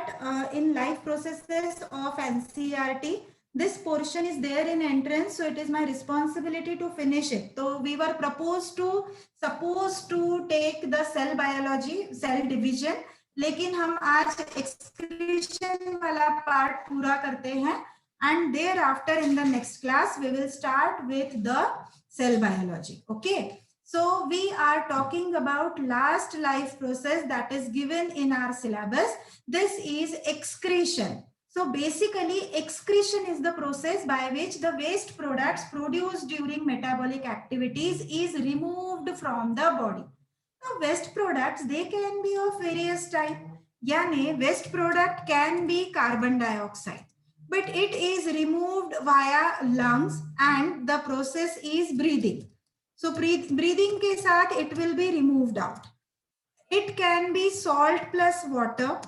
that in life processes of NCERT, this portion is there in entrance, so it is my responsibility to finish it. So we were supposed to take the cell biology, cell division, लेकिन हम आज excretion वाला part पूरा करते हैं, and thereafter in the next class we will start with the cell biology. Okay. So we are talking about last life process that is given in our syllabus. This is excretion. So basically excretion is the process by which the waste products produced during metabolic activities is removed from the body. Now waste products, they can be of various type. Yani waste product can be carbon dioxide, but it is removed via lungs and the process is breathing. So breathing ke saath it will be removed out. It can be salt plus water.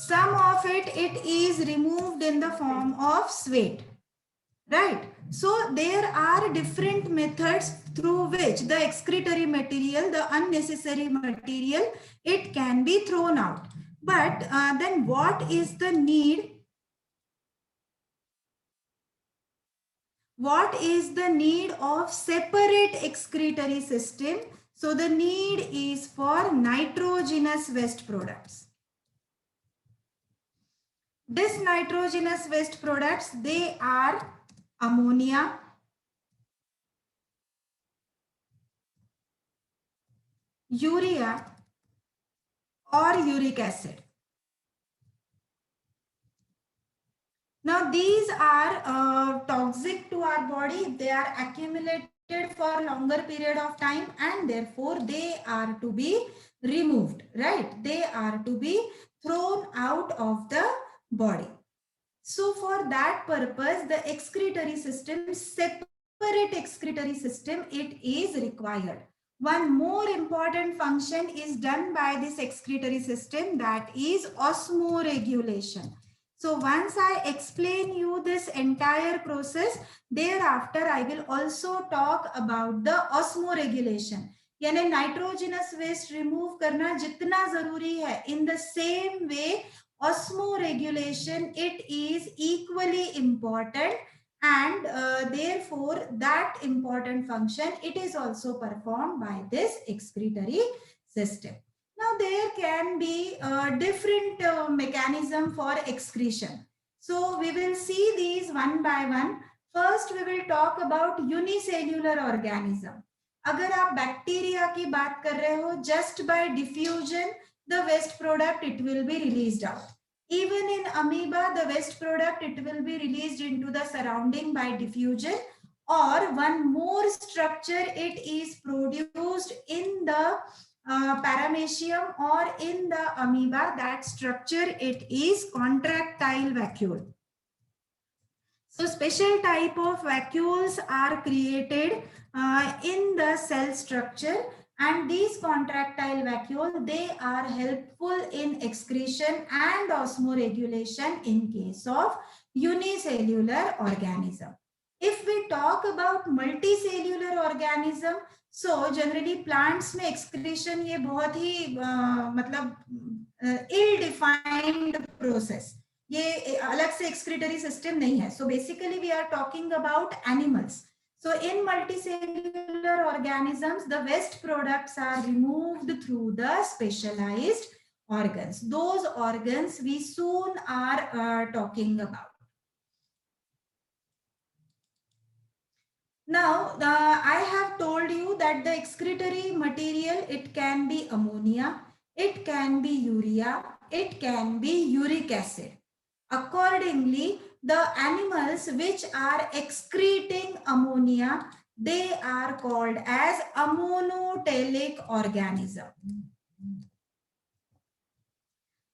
Some of it is removed in the form of sweat, right? So there are different methods through which the excretory material, the unnecessary material, it can be thrown out. But then what is the need? What is the need of separate excretory system? So the need is for nitrogenous waste products. This nitrogenous waste products, they are ammonia, urea, or uric acid. Now these are toxic to our body. They are accumulated for longer period of time and therefore they are to be removed, right? They are to be thrown out of the body. So for that purpose, the excretory system, separate excretory system, it is required. One more important function is done by this excretory system, that is osmoregulation. So once I explain you this entire process, thereafter I will also talk about the osmoregulation. यानी nitrogenous waste remove करना जितना जरूरी है, in the same way osmoregulation, it is equally important, and therefore that important function, it is also performed by this excretory system. Now there can be a different mechanism for excretion. So we will see these one by one. First we will talk about unicellular organism. अगर आप bacteria की बात कर रहे हो, just by diffusion the waste product, it will be released out. Even in amoeba, the waste product, it will be released into the surrounding by diffusion, or one more structure, it is produced in the paramecium or in the amoeba. That structure, it is contractile vacuole. So special type of vacuoles are created in the cell structure, and these contractile vacuoles, they are helpful in excretion and osmoregulation in case of unicellular organism. If we talk about multicellular organism, so generally plants में excretion ये बहुत ही मतलब ill defined process, ये अलग से excretory system नहीं है. So basically we are talking about animals. So in multicellular organisms, the waste products are removed through the specialized organs. Those organs we soon are talking about. Now, I have told you that the excretory material, it can be ammonia, it can be urea, it can be uric acid. Accordingly, the animals which are excreting ammonia, they are called as ammonotelic organism.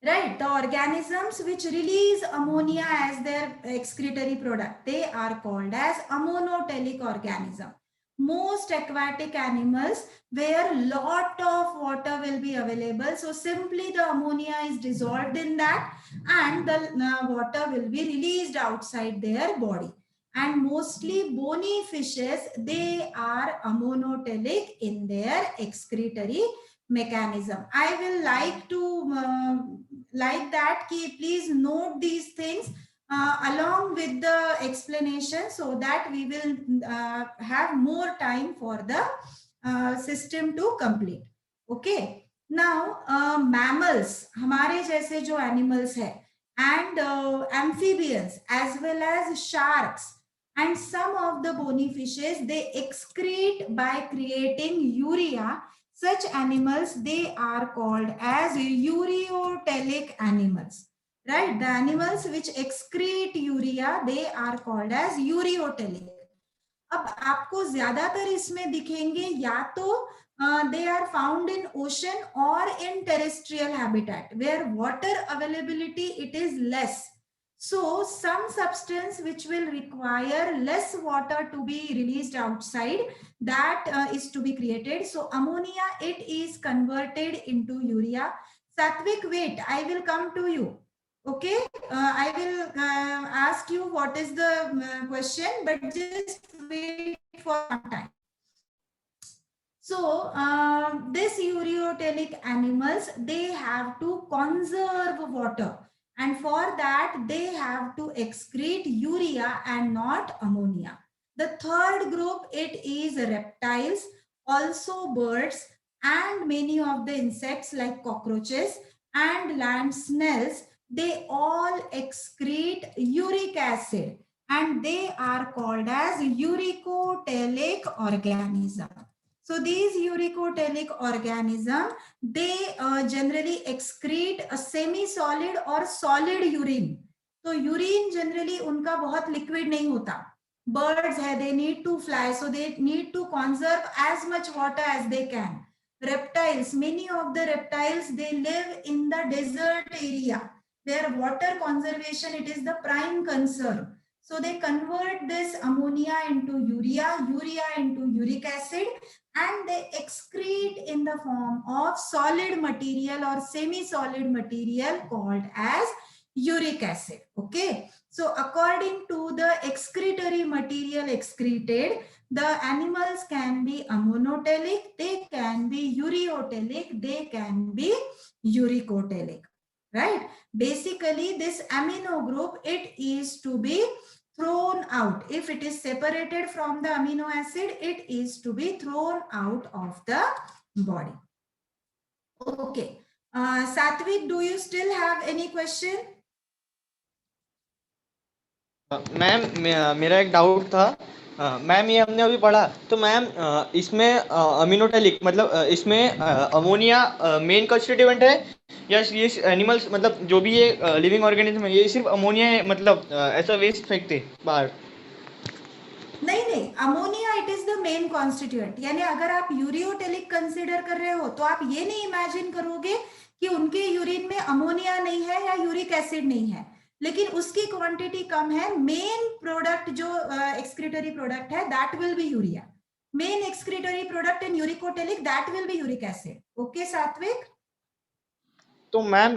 Right, the organisms which release ammonia as their excretory product, they are called as ammonotelic organism. Most aquatic animals where lot of water will be available, so simply the ammonia is dissolved in that and the water will be released outside their body. And mostly bony fishes, they are ammonotelic in their excretory mechanism. I will like to like that ki please note these things along with the explanation, so that we will have more time for the system to complete. Okay. Now mammals, हमारे जैसे जो animals है, and amphibians as well as sharks and some of the bony fishes, they excrete by creating urea. Such animals, they are called as ureotelic animals, right? The animals which excrete urea, they are called as ureotelic. अब आपको ज्यादातर इसमें दिखेंगे या तो they are found in ocean or in terrestrial habitat where water availability it is less. So some substance which will require less water to be released outside, that is to be created. So ammonia, it is converted into urea. Satvik, wait, I will come to you. Okay, I will ask you what is the question, but just wait for some time. So this ureotelic animals, they have to conserve water, and for that they have to excrete urea and not ammonia. The third group, it is reptiles, also birds, and many of the insects like cockroaches and land snails. They all excrete uric acid, and they are called as uricotelic organism. So these uricotelic organism, they generally excrete a semi-solid or solid urine. तो urine generally उनका बहुत liquid नहीं होता. Birds है, they need to fly, so they need to conserve as much water as they can. Reptiles, many of the reptiles, they live in the desert area where water conservation, it is the prime concern. So they convert this ammonia into urea, urea into uric acid, and they excrete in the form of solid material or semi-solid material called as uric acid. Okay. So according to the excretory material excreted, the animals can be ammonotelic, they can be ureotelic, they can be uricotelic, right? Basically, this amino group, it is to be thrown out. If it is separated from the amino acid, it is to be thrown out of the body. Okay. Satvik, do you still have any question? Ma'am मेरा एक doubt था ma'am, ये हमने अभी पढ़ा तो ma'am इसमें aminotelic मतलब इसमें अमोनिया मेन कंस्टिट्यूएंट है या ये एनिमल्स मतलब जो भी ये लिविंग ऑर्गेनिज्म है ये सिर्फ अमोनिया है, मतलब ऐसा वेस्ट फेंकते बाहर? नहीं नहीं, ammonia it is the main constituent. यानी अगर आप यूरियोटेलिक कंसीडर कर रहे हो तो आप ये नहीं इमेजिन करोगे कि उनके यूरिन में अमोनिया नहीं है या यूरिक एसिड नहीं है, लेकिन उसकी क्वांटिटी कम है. मेन प्रोडक्ट जो एक्सक्रीटरी प्रोडक्ट है that will be urea. Main excretory product in uricotelic that will be uric acid. Okay सात्विक? तो मैम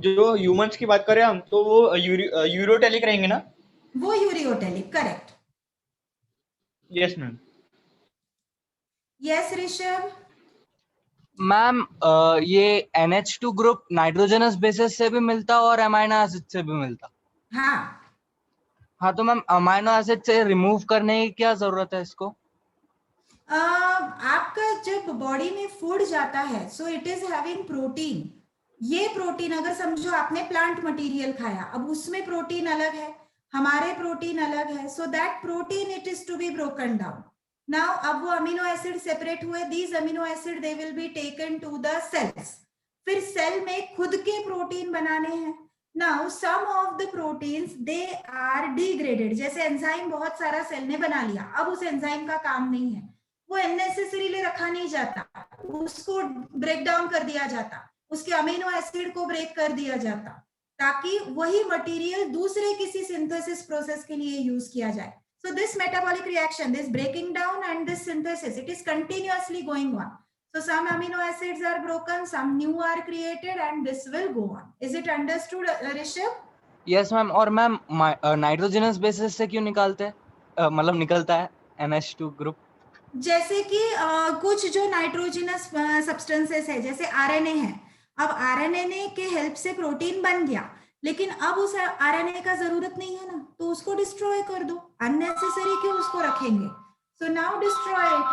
जो ह्यूमंस की बात करें हम तो वो यूरोटेलिक रहेंगे ना? वो ureotelic, correct. Yes ma'am. Yes Rishabh? Ma'am ये NH2 ग्रुप नाइट्रोजनस बेसिस से भी मिलता और अमाइनो एसिड से भी मिलता. हाँ तो मैम अमाइनो एसिड से रिमूव करने की क्या जरूरत है इसको? आपका जब बॉडी में फूड जाता है सो इट इज हैविंग प्रोटीन. ये प्रोटीन अगर समझो आपने प्लांट मटेरियल खाया, अब उसमें प्रोटीन अलग है, हमारे प्रोटीन अलग है. So that protein it is to be broken down. Now अब वो अमीनो एसिड सेपरेट हुए, these amino acid they will be taken to the cells. फिर सेल में खुद के प्रोटीन बनाने हैं. Now some of the proteins they are degraded. जैसे एंजाइम बहुत सारा सेल ने बना लिया, अब उस एंजाइम का काम नहीं है, वो अननेसेसरीली रखा नहीं जाता, उसको ब्रेक डाउन कर दिया जाता, उसके अमीनो एसिड को ब्रेक कर दिया जाता ताकि वही मटेरियल दूसरे किसी सिंथेसिस प्रोसेस के लिए यूज किया जाए. So this metabolic reaction, this breaking down and this synthesis, it is continuously going on. So some amino acids are broken, some new are created, and this will go on. Is it understood, Rishabh? Yes ma'am. और ma'am nitrogenous bases से क्यों निकालते हैं, मतलब निकलता है NH2 group? जैसे कि कुछ जो नाइट्रोजनस सब्सटेंसेस है, जैसे आरएनए है, अब आरएनए के हेल्प से प्रोटीन बन गया, लेकिन अब उस आरएनए का जरूरत नहीं है ना, तो उसको डिस्ट्रॉय कर दो, अननेसेसरी क्यों उसको रखेंगे? So now destroy it.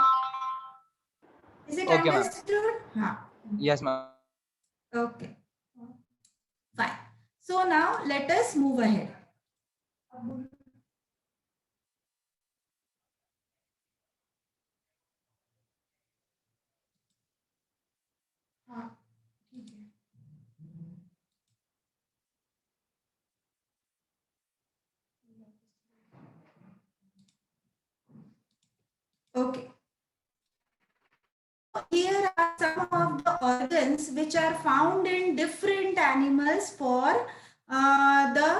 Is it Okay, ma'am. Understood? हाँ. Yes, ma'am. Okay, fine. So now let us move ahead. हाँ, ठीक है. Okay. Here are some of the organs which are found in different animals for the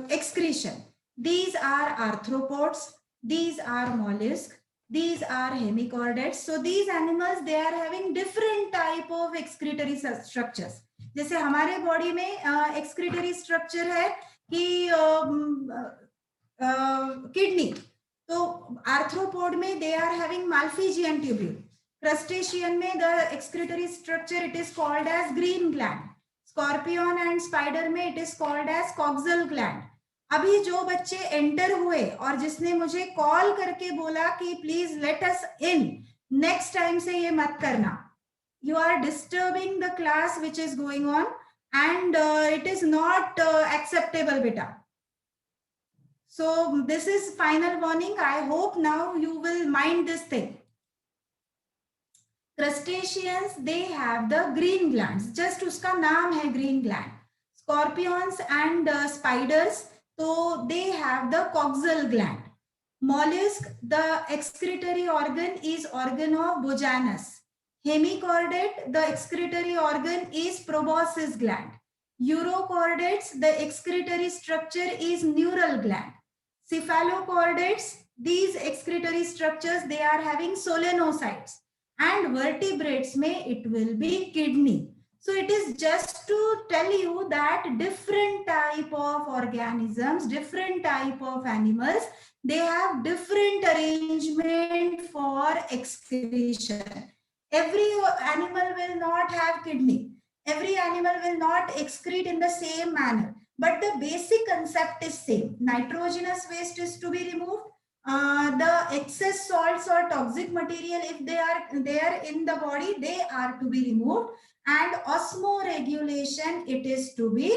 excretion. These are arthropods, these are mollusks, these are hemichordates. So these animals, they are having different type of excretory structures. जैसे हमारे body में excretory structure है कि kidney, तो arthropod में they are having Malpighian tubule. Crustacean में the excretory structure it is called as green gland. Scorpion and spider में it is called as coxal gland. अभी जो बच्चे एंटर हुए और जिसने मुझे कॉल करके बोला कि please let us in, next time से ये मत करना. You are disturbing the class which is going on and it is not acceptable, beta. So this is final warning. I hope now you will mind this thing. Crustaceans, they have the green glands. Just उसका नाम है green gland. Scorpions and spiders, so they have the coxal gland. Mollusk, the excretory organ is organ of Bojanus. Hemichordate, the excretory organ is proboscis gland. Urochordates, the excretory structure is neural gland. Cephalochordates, these excretory structures, they are having solenocytes. And vertebrates may it will be kidney. So it is just to tell you that different type of organisms, different type of animals, they have different arrangement for excretion. Every animal will not have kidney. Every animal will not excrete in the same manner. But the basic concept is same. Nitrogenous waste is to be removed. The excess salts or toxic material, if they are there in the body, they are to be removed, and osmoregulation it is to be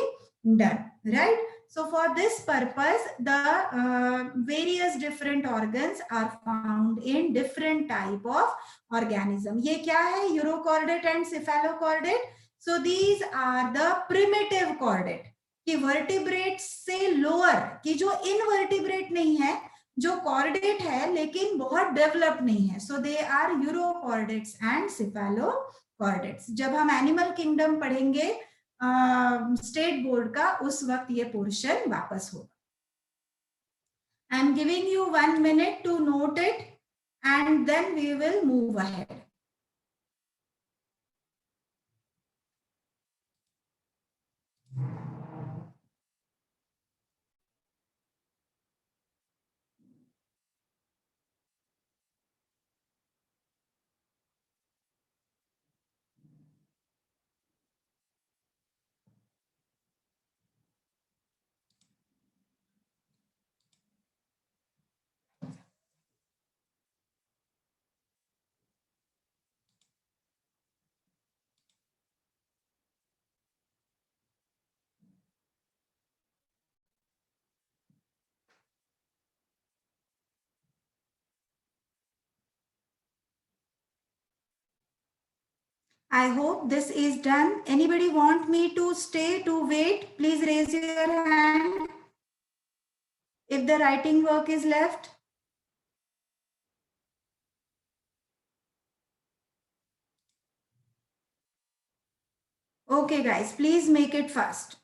done, right? So for this purpose, the various different organs are found in different type of organism. ये क्या है? Urochordate and cephalochordate. So these are the primitive chordate, कि vertebrate से lower, कि जो invertebrate नहीं है, जो कॉर्डेट है लेकिन बहुत डेवलप नहीं है. So they are urochordates and cephalochordates. जब हम एनिमल किंगडम पढ़ेंगे स्टेट बोर्ड का, उस वक्त ये पोर्शन वापस होगा. I am giving you 1 minute to note it and then we will move ahead. I hope this is done. Anybody want me to stay to wait? Please raise your hand. If the writing work is left. Okay guys, please make it fast.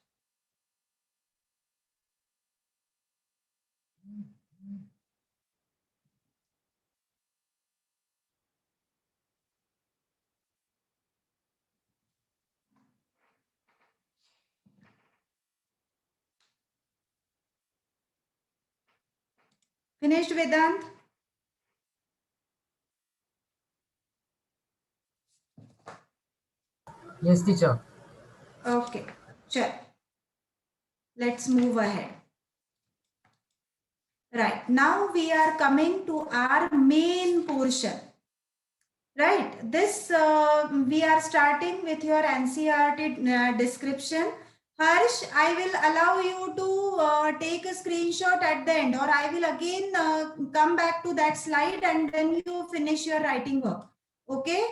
Finished, Vedant? Yes, teacher. Okay, sure. Let's move ahead. Right, now we are coming to our main portion. Right, this we are starting with your NCERT description. Harsh, I will allow you to take a screenshot at the end, or I will again come back to that slide and then you finish your writing work. Okay,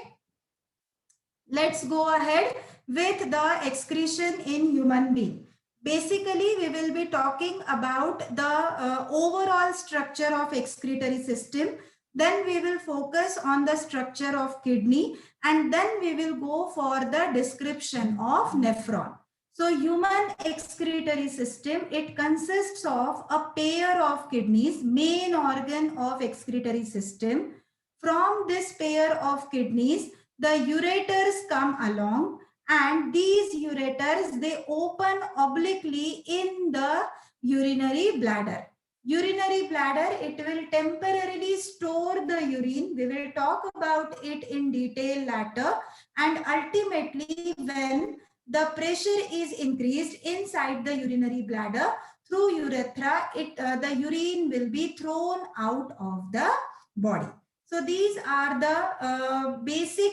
let's go ahead with the excretion in human being. Basically, we will be talking about the overall structure of excretory system. Then we will focus on the structure of kidney, and then we will go for the description of nephron. So human excretory system, it consists of a pair of kidneys, main organ of excretory system. From this pair of kidneys, the ureters come along, and these ureters, they open obliquely in the urinary bladder. Urinary bladder, it will temporarily store the urine. We will talk about it in detail later. And ultimately, when the pressure is increased inside the urinary bladder through urethra, the urine will be thrown out of the body. So these are the basic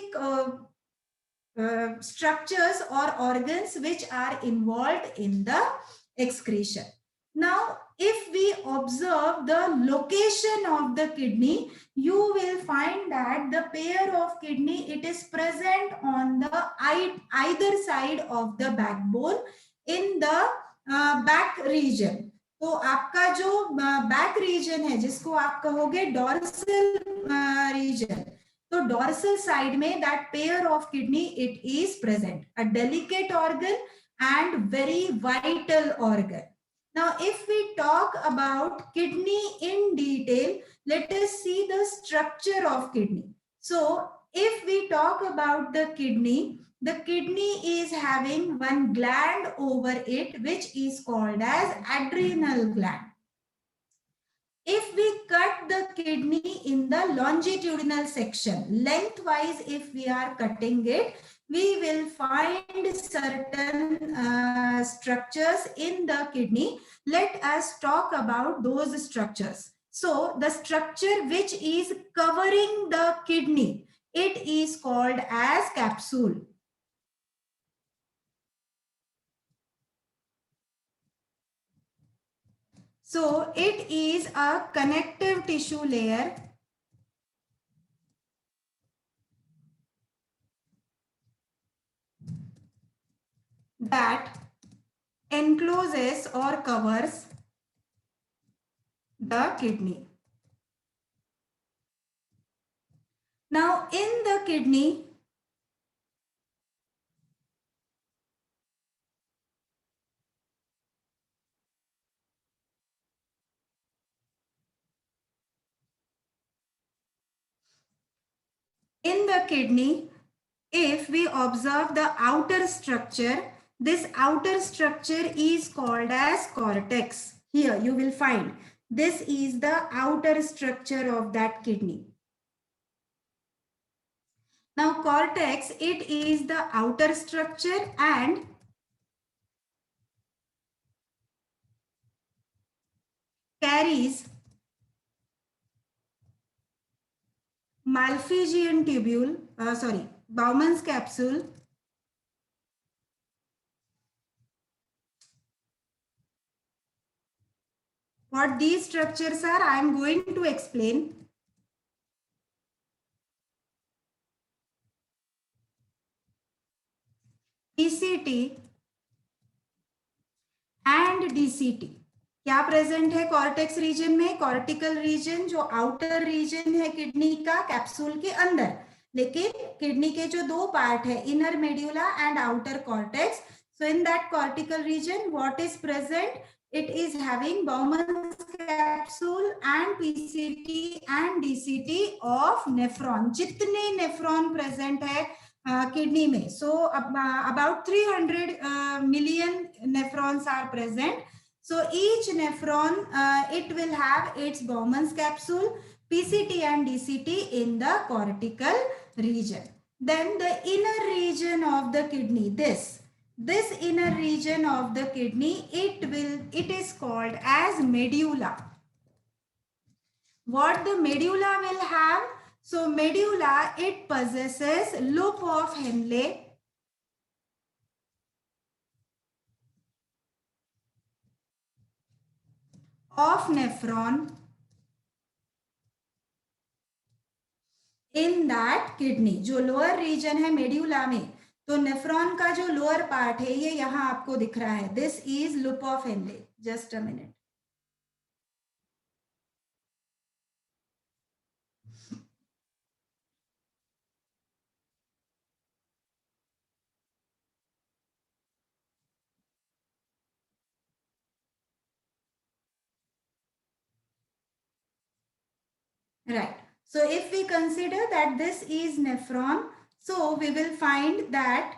structures or organs which are involved in the excretion. Now, if we observe the location of the kidney, you will find that the pair of kidney, it is present on the either side of the backbone in the back region. तो आपका जो back region है जिसको आप कहोगे dorsal reason, तो dorsal side में that pair of kidney it is present, a delicate organ and very vital organ. Now, if we talk about kidney in detail, let us see the structure of kidney. So, if we talk about the kidney is having one gland over it, which is called as adrenal gland. If we cut the kidney in the longitudinal section, lengthwise, if we are cutting it, we will find certain structures in the kidney. Let us talk about those structures. So, the structure which is covering the kidney, it is called as capsule. So it is a connective tissue layer that encloses or covers the kidney. Now in the kidney, if we observe the outer structure, this outer structure is called as cortex. Here you will find this is the outer structure of that kidney. Now cortex, it is the outer structure and carries Malpighian tubule, Bowman's capsule, what these structures are, I am going to explain. PCT and DCT क्या present है cortex region में? Cortical region जो outer region है kidney का capsule के अंदर, लेकिन kidney के जो दो पार्ट है, inner medulla and outer cortex. So in that cortical region what is present? It is having Bowman's capsule and PCT and DCT of nephron. जितने nephron present है kidney में, so about 300 million nephrons are present. So each nephron, it will have its Bowman's capsule, PCT and DCT in the cortical region. Then the inner region of the kidney, this inner region of the kidney, it is called as medulla. What the medulla will have? So medulla, it possesses loop of Henle, of nephron in that kidney. जो lower reason है medulla में, तो nephron का जो lower part है ये यहाँ आपको दिख रहा है. This is loop of Henle. Just a minute. Right. So if we consider that this is nephron, so we will find that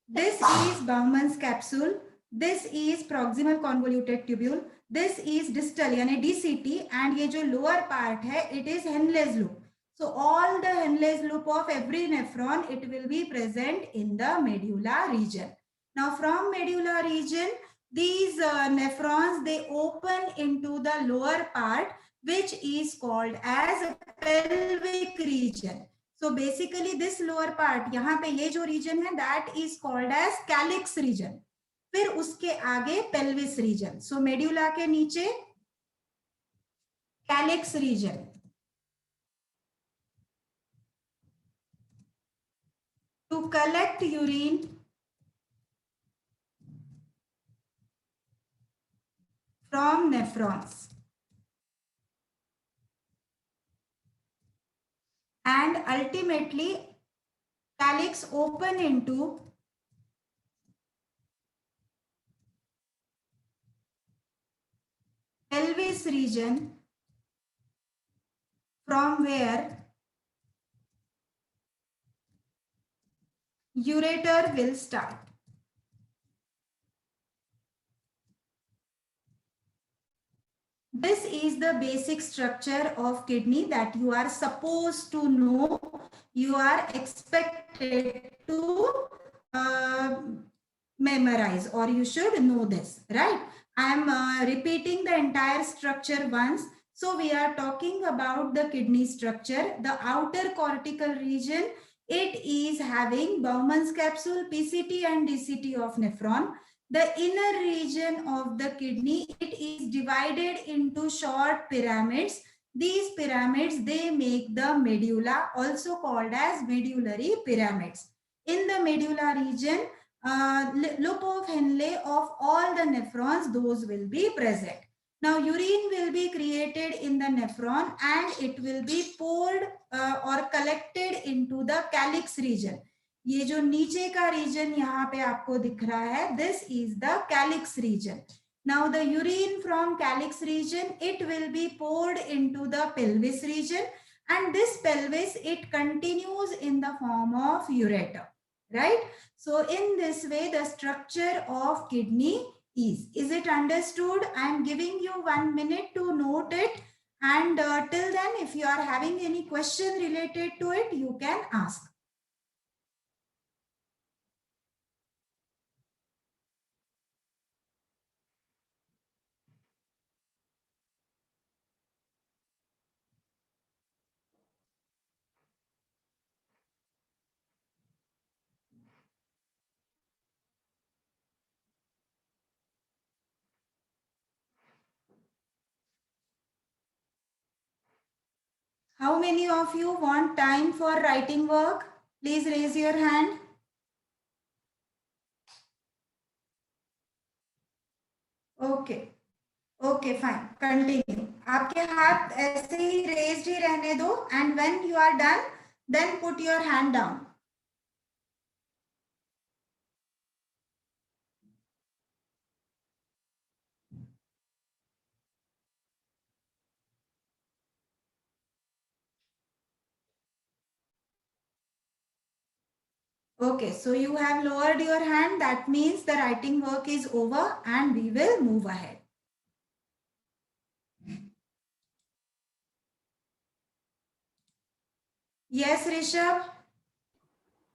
this is Bowman's capsule, this is proximal convoluted tubule, this is distal यानी DCT, and ये जो lower part है it is Henle's loop. So all the Henle's loop of every nephron, it will be present in the medulla region. Now from medulla region, these nephrons, they open into the lower part, which is called as pelvic region. So basically this lower part, यहाँ पे ये जो region है, that is called as calyx region. फिर उसके आगे pelvis region. So medulla के नीचे calyx region. To collect urine from nephrons. And ultimately calyx open into pelvis region, from where ureter will start. This is the basic structure of kidney that you are supposed to know. You are expected to memorize, or you should know this, right? I am repeating the entire structure once. So we are talking about the kidney structure. The outer cortical region, it is having Bowman's capsule, PCT and DCT of nephron. The inner region of the kidney, it is divided into short pyramids. These pyramids, they make the medulla, also called as medullary pyramids. In the medulla region, loop of Henle of all the nephrons, those will be present. Now urine will be created in the nephron and it will be poured or collected into the calyx region. ये जो नीचे का reason यहाँ पे आपको दिख रहा है, this is the calyx region. Now the urine from calyx region, it will be poured into the pelvis region, and this pelvis, it continues in the form of ureter, right? So in this way, the structure of kidney is it understood? I am giving you 1 minute to note it, and till then, if you are having any question related to it, you can ask. How many of you want time for writing work? Please raise your hand. Okay. Okay, fine. Continue. आपके हाथ ऐसे ही raised ही रहने दो, and when you are done, then put your hand down. Okay, so you have lowered your hand. That means the writing work is over and we will move ahead. Yes, Rishabh.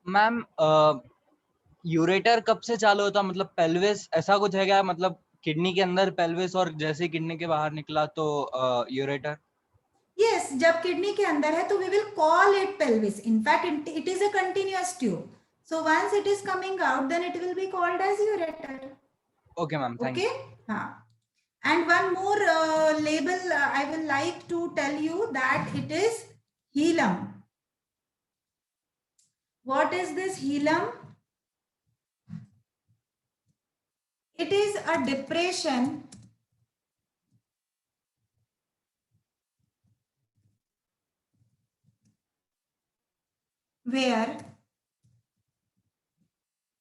Ma'am ureter कब से चालू होता, मतलब pelvis ऐसा कुछ है क्या, मतलब किडनी के अंदर पेल्विस और जैसे किडनी के बाहर निकला तो यूरेटर? Yes, जब किडनी के अंदर है तो we will call it pelvis. In fact, it is a continuous tube. So once it is coming out, then it will be called as ureter. Okay, ma'am. Thank you. Okay. हाँ. And one more label I will like to tell you that it is hilum. What is this hilum? It is a depression where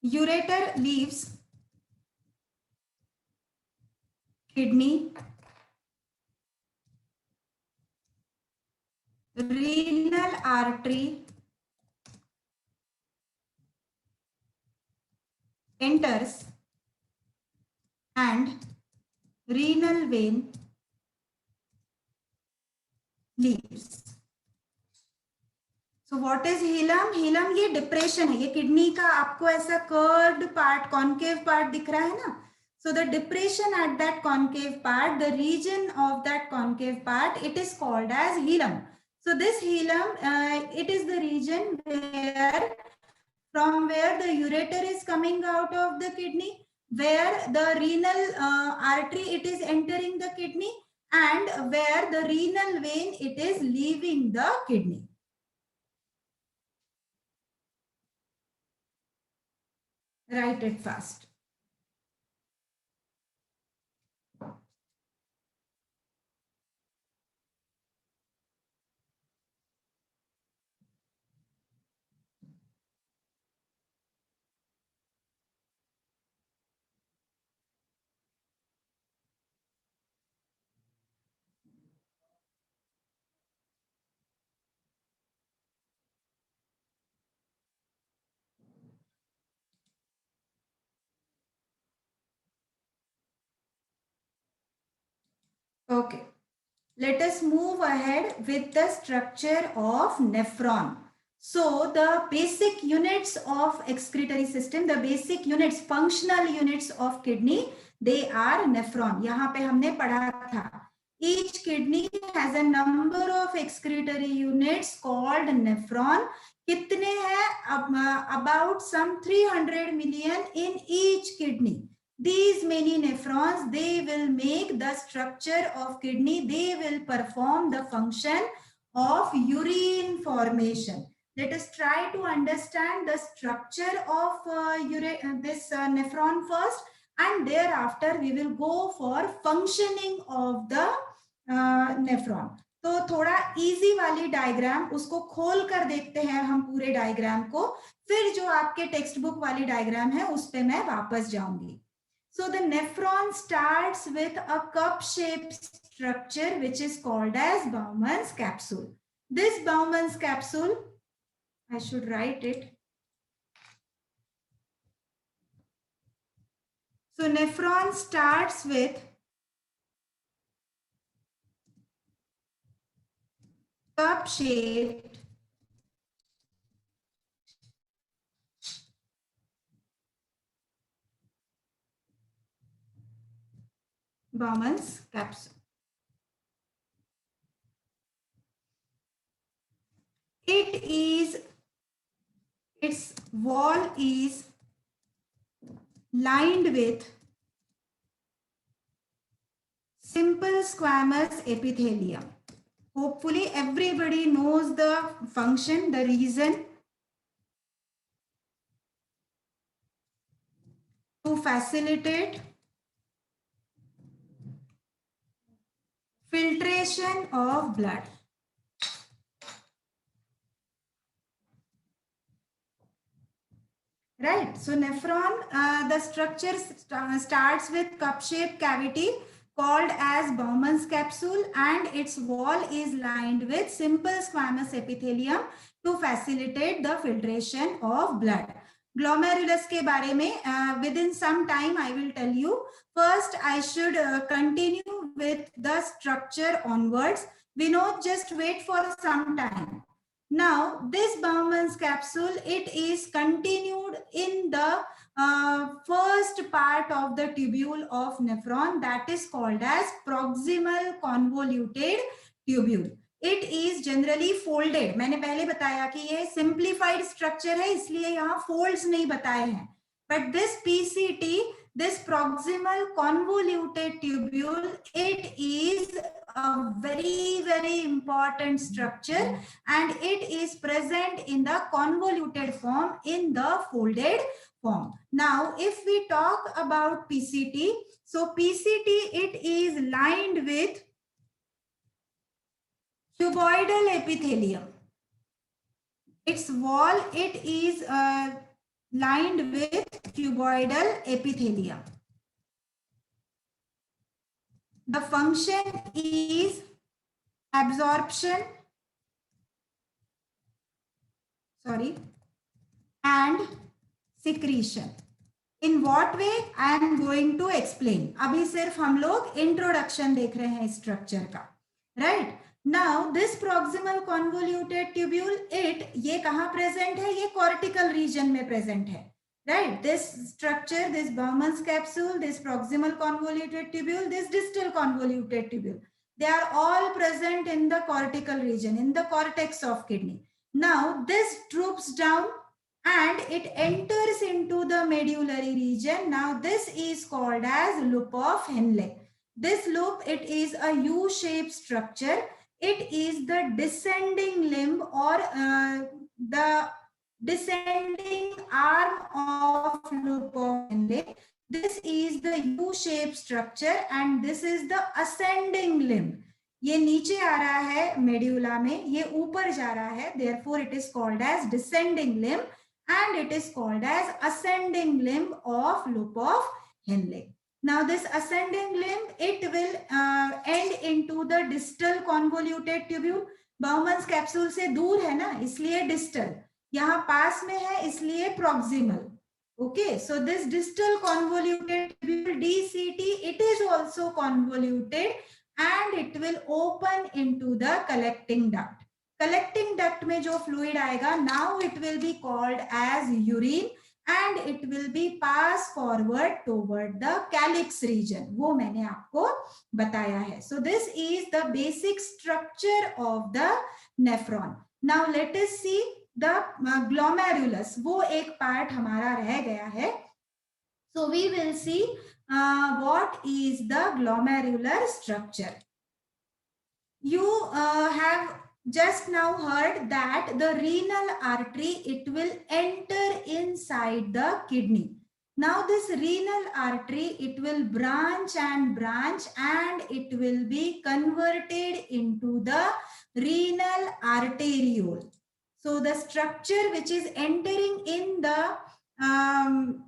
ureter leaves kidney, renal artery enters and renal vein leaves. So what is hilum? Hilum ये depression है, ये kidney का आपको ऐसा curved part, concave part दिख रहा है ना? So the depression at that concave part, the region of that concave part, it is called as hilum. So this hilum, it is the region where from where the ureter is coming out of the kidney, where the renal artery it is entering the kidney, and where the renal vein it is leaving the kidney. Write it fast. Okay, let us move ahead with the structure of nephron. So the basic units of excretory system, the basic units, functional units of kidney, they are nephron. यहाँ पे हमने पढ़ा था. Each kidney has a number of excretory units called nephron. कितने हैं? About some 300 million in each kidney. These many nephrons, they will make the structure of kidney. They will perform the function of urine formation. Let us try to understand the structure of this nephron first, and thereafter we will go for functioning of the nephron. तो थोड़ा easy वाली diagram उसको खोल कर देखते हैं हम पूरे डायग्राम को, फिर जो आपके टेक्स्ट बुक वाली डायग्राम है उस पे मैं वापस जाऊंगी. So the nephron starts with a cup-shaped structure which is called as Bowman's capsule. This Bowman's capsule, I should write it. So nephron starts with cup-shaped Bowman's capsule. Its wall is lined with simple squamous epithelium. Hopefully everybody knows the function, the reason. To facilitate filtration of blood. Right. So nephron, the structure starts with cup-shaped cavity called as Bowman's capsule, and its wall is lined with simple squamous epithelium to facilitate the filtration of blood. Glomerulus के बारे में within some time I will tell you. First, I should continue with the structure onwards. We know, just wait for some time. Now, this Bowman's capsule, it is continued in the first part of the tubule of nephron, that is called as proximal convoluted tubule. It is generally folded. मैंने पहले बताया कि ये simplified structure है, इसलिए यहाँ folds नहीं बताए हैं. But this PCT, this proximal convoluted tubule, it is a very, very important structure, and it is present in the convoluted form, in the folded form. Now, if we talk about PCT, so PCT, it is lined with cuboidal epithelium. Its wall, it is lined with cuboidal epithelium. The function is absorption, and secretion. In what way? I am going to explain. अभी सिर्फ हम लोग introduction देख रहे हैं structure का, right? Now this proximal convoluted tubule, ये कहाँ present है? ये cortical region में present है, right? This structure, this Bowman's capsule, this proximal convoluted tubule, this distal convoluted tubule, they are all present in the cortical region, in the cortex of kidney. Now this droops down and it enters into the medullary region. Now this is called as loop of Henle. This loop, it is a U-shaped structure. It is the descending limb or the descending arm of loop of Henle. This is the U-shaped structure and this is the ascending limb. ये नीचे आ रहा है medulla में, ये ऊपर जा रहा है, therefore it is called as descending limb and it is called as ascending limb of loop of Henle. Now this ascending limb, it will end into the distal convoluted tubule. Bowman's capsule से दूर है ना, इसलिए distal. यहाँ पास में है, इसलिए proximal. Okay, so this distal convoluted tubule DCT, it is also convoluted and it will open into the collecting duct. Collecting duct में जो fluid आएगा, now it will be called as urine and it will be passed forward toward the calyx region. वो मैंने आपको बताया है. So this is the basic structure of the nephron. Now let us see the glomerulus. वो एक part हमारा रह गया है. So we will see what is the glomerular structure. You have just now heard that the renal artery, it will enter inside the kidney. Now this renal artery, it will branch and branch and it will be converted into the renal arteriole. So the structure which is entering in the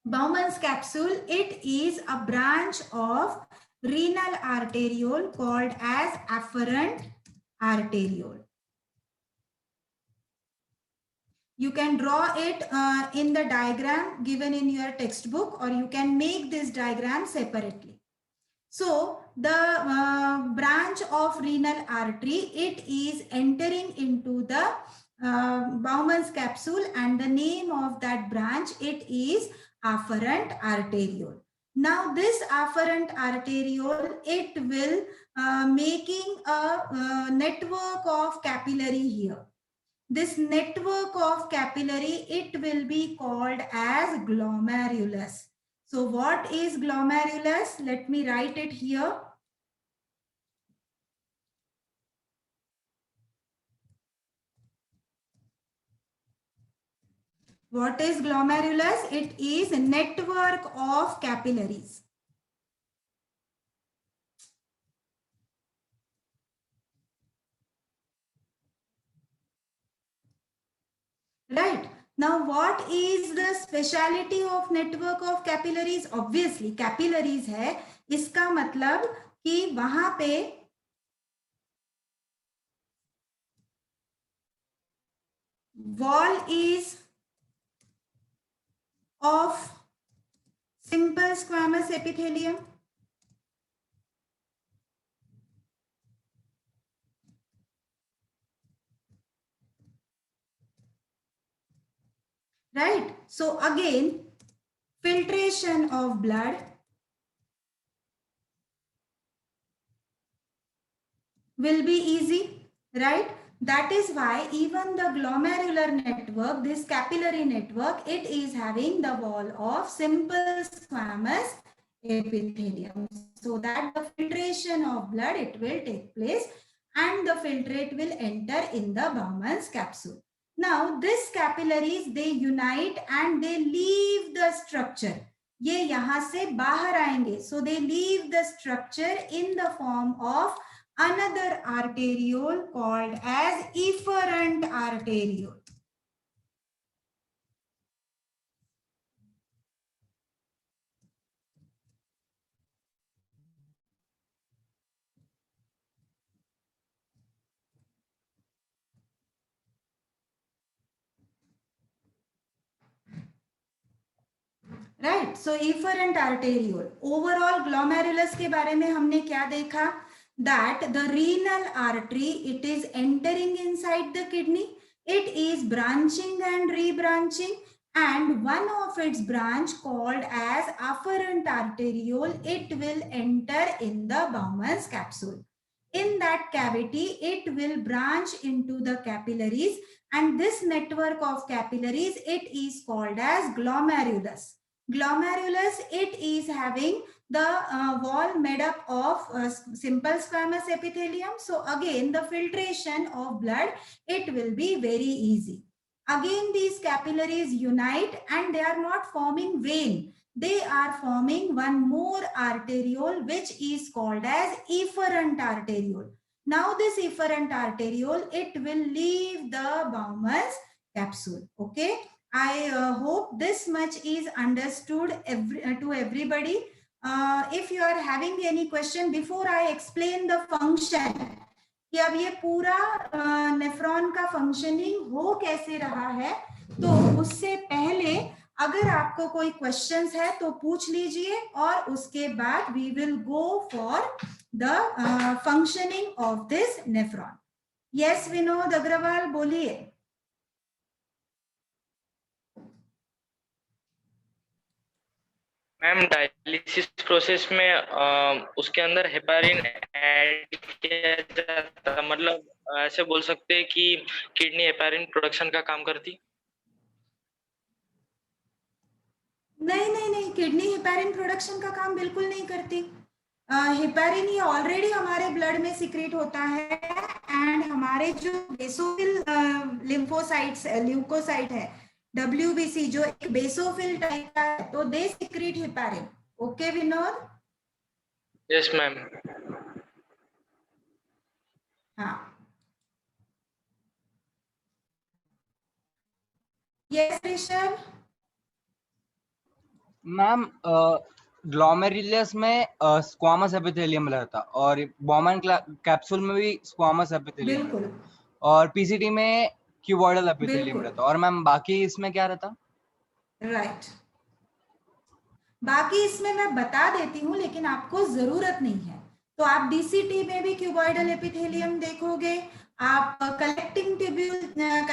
Bowman's capsule, it is a branch of renal arteriole called as afferent arteriole. You can draw it in the diagram given in your textbook, or you can make this diagram separately. So the branch of renal artery, it is entering into the Bowman's capsule and the name of that branch, it is afferent arteriole. Now this afferent arteriole, it will making a network of capillary here. This network of capillary, it will be called as glomerulus. So what is glomerulus? Let me write it here. What is glomerulus? It is a network of capillaries. Right. Now, what is the speciality of network of capillaries? Obviously, capillaries है. इसका मतलब कि वहां पे wall is of simple squamous epithelium. right? So again, filtration of blood will be easy, right? That is why even the glomerular network, this capillary network, it is having the wall of simple squamous epithelium, so that the filtration of blood, it will take place and the filtrate will enter in the Bowman's capsule. Now this capillaries, they unite and they leave the structure. ये यहाँ से बाहर आएंगे, so they leave the structure in the form of another arteriole called as efferent arteriole. Right, so efferent arteriole. Overall glomerulus के बारे में हमने क्या देखा? That the renal artery, it is entering inside the kidney, it is branching and rebranching, and one of its branch called as afferent arteriole, it will enter in the Bowman's capsule. In that cavity, it will branch into the capillaries, and this network of capillaries, it is called as glomerulus. Glomerulus, it is having the wall made up of simple squamous epithelium. So again, the filtration of blood, it will be very easy. Again, these capillaries unite and they are not forming vein. They are forming one more arteriole, which is called as efferent arteriole. Now this efferent arteriole, it will leave the Bowman's capsule. Okay. I hope this much is understood to everybody. If you are having any question before I explain the function, कि अब ये पूरा nephron का functioning हो कैसे रहा है, तो उससे पहले अगर आपको कोई क्वेश्चंस है तो पूछ लीजिए, और उसके बाद we will go for the functioning of this nephron. Yes Vinod Agarwal, बोलिए. मैम डायलिसिस प्रोसेस में उसके अंदर हेपारिन ऐड किया जाता, मतलब ऐसे बोल सकते हैं कि किडनी हेपारिन प्रोडक्शन का काम करती? नहीं नहीं नहीं, किडनी हेपारिन प्रोडक्शन का काम बिल्कुल नहीं करती. हेपारिन ये ऑलरेडी हमारे ब्लड में सिक्रेट होता है, एंड हमारे जो बेसोफिल लिम्फोसाइट्स ल्यूकोसाइट है, WBC, जो एक बेसोफिल टाइप का है, तो they secrete heparin. Okay Vinod? Yes ma'am. हाँ. यस ऋषभ. मैम ग्लोमेरुलस में स्क्वामस एपिथेलियम रहता, और बॉमन कैप्सूल में भी स्क्वामस एपिथेलियम रहता, और पीसीटी में क्यूबॉइडल एपिथेलियम रहता. और मैम बाकी इसमें क्या रहता? राइट. बाकी इसमें मैं बता देती हूँ, लेकिन आपको जरूरत नहीं है. तो आप डीसीटी में भी क्यूबॉइडल एपिथेलियम देखोगे, आप कलेक्टिंग ट्यूब्यूल,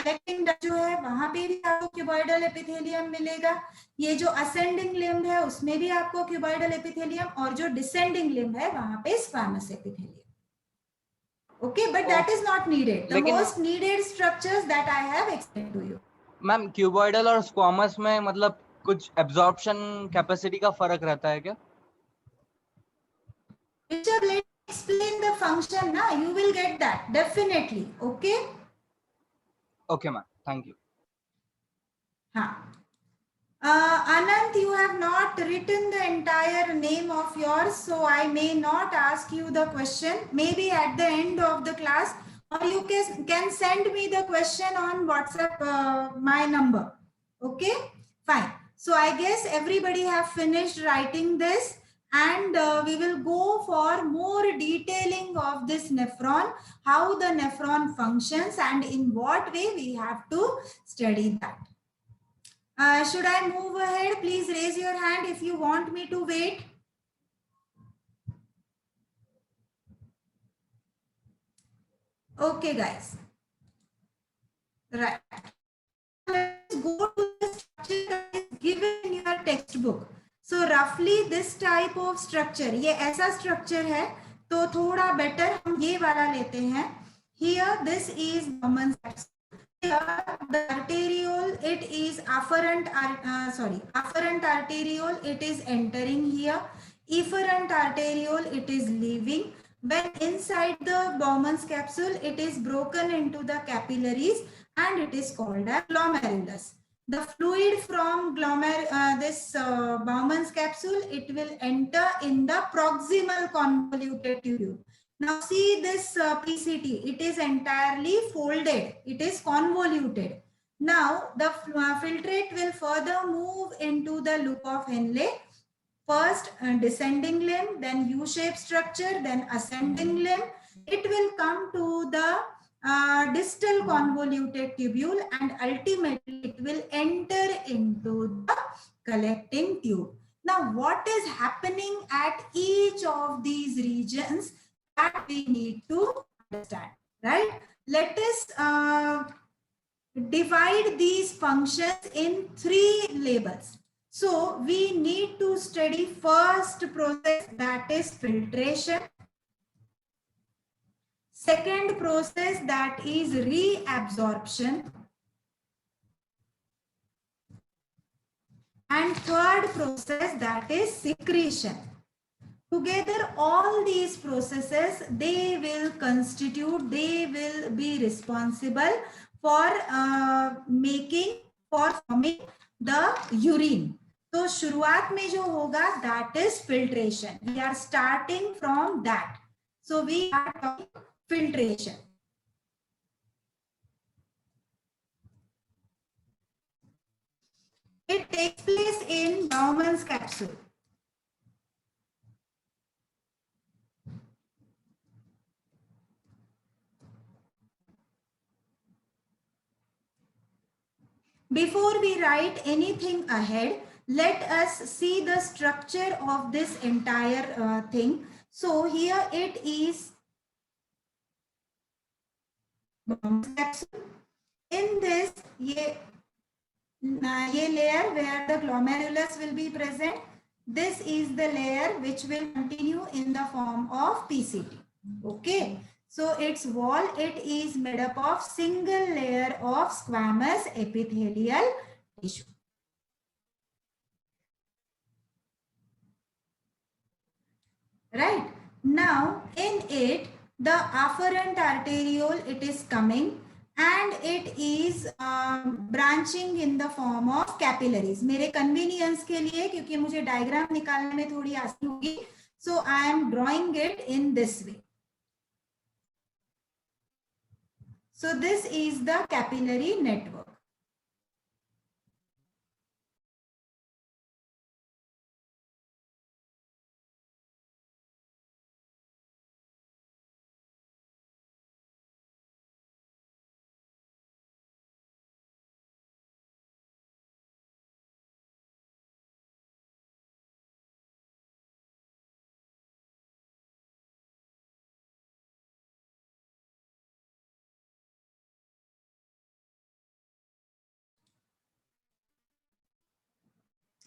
कलेक्टिंग डक्ट जो है वहां पे भी आपको क्यूबॉइडल एपिथेलियम मिलेगा. ये जो असेंडिंग लिम्ब है उसमें भी आपको क्यूबॉइडल एपिथेलियम, और जो डिसेंडिंग लिम्ब है वहां पे squamous epithelium. Okay, but that is not needed. The most needed structures that I have explained to you. Ma'am cuboidal और स्क्वामस में मतलब कुछ एब्जॉर्प्शन कैपेसिटी का फर्क रहता है क्या? Richard, let's explain the function now. You will get that definitely. Okay. Okay, ma'am. Thank you. हाँ. Anant, you have not written the entire name of yours, so I may not ask you the question. Maybe at the end of the class, or you can send me the question on WhatsApp, my number. Okay, fine. So I guess everybody have finished writing this, and we will go for more detailing of this nephron, how the nephron functions, and in what way we have to study that. Should I move ahead? Please raise your hand if you want me to wait. Okay, guys. Right. let's go to the structure that is given in your textbook. So roughly this type of structure, ये ऐसा structure है, तो थोड़ा better हम ये वाला लेते हैं. Here this is Bowman's capsule. Here the arteriole, it is afferent arteriole, it is entering here. Efferent arteriole, it is leaving. When inside the Bowman's capsule, it is broken into the capillaries and it is called as glomerulus. The fluid from Bowman's capsule, it will enter in the proximal convoluted tubule. Now see this PCT, it is entirely folded, it is convoluted. Now the filtrate will further move into the loop of Henle. First descending limb, then U-shaped structure, then ascending limb. It will come to the distal convoluted tubule and ultimately it will enter into the collecting tube. Now what is happening at each of these regions that we need to understand, right? Let us divide these functions in 3 labels. So we need to study first process, that is filtration. Second process, that is reabsorption. And third process, that is secretion. Together, all these processes, they will be responsible for forming the urine. तो शुरुआत में जो होगा, that is filtration. We are starting from that. So we are talking filtration. It takes place in Bowman's capsule. Before we write anything ahead, let us see the structure of this entire thing. So here it is Bowman's capsule. In this, ye layer where the glomerulus will be present. This is the layer which will continue in the form of PCT. Okay. So its wall, it is made up of single layer of squamous epithelial tissue. Right. Now in it, the afferent arteriole, it is coming and it is branching in the form of capillaries. मेरे convenience के लिए, क्योंकि मुझे diagram निकालने में थोड़ी आसानी होगी, so I am drawing it in this way. So this is the capillary network.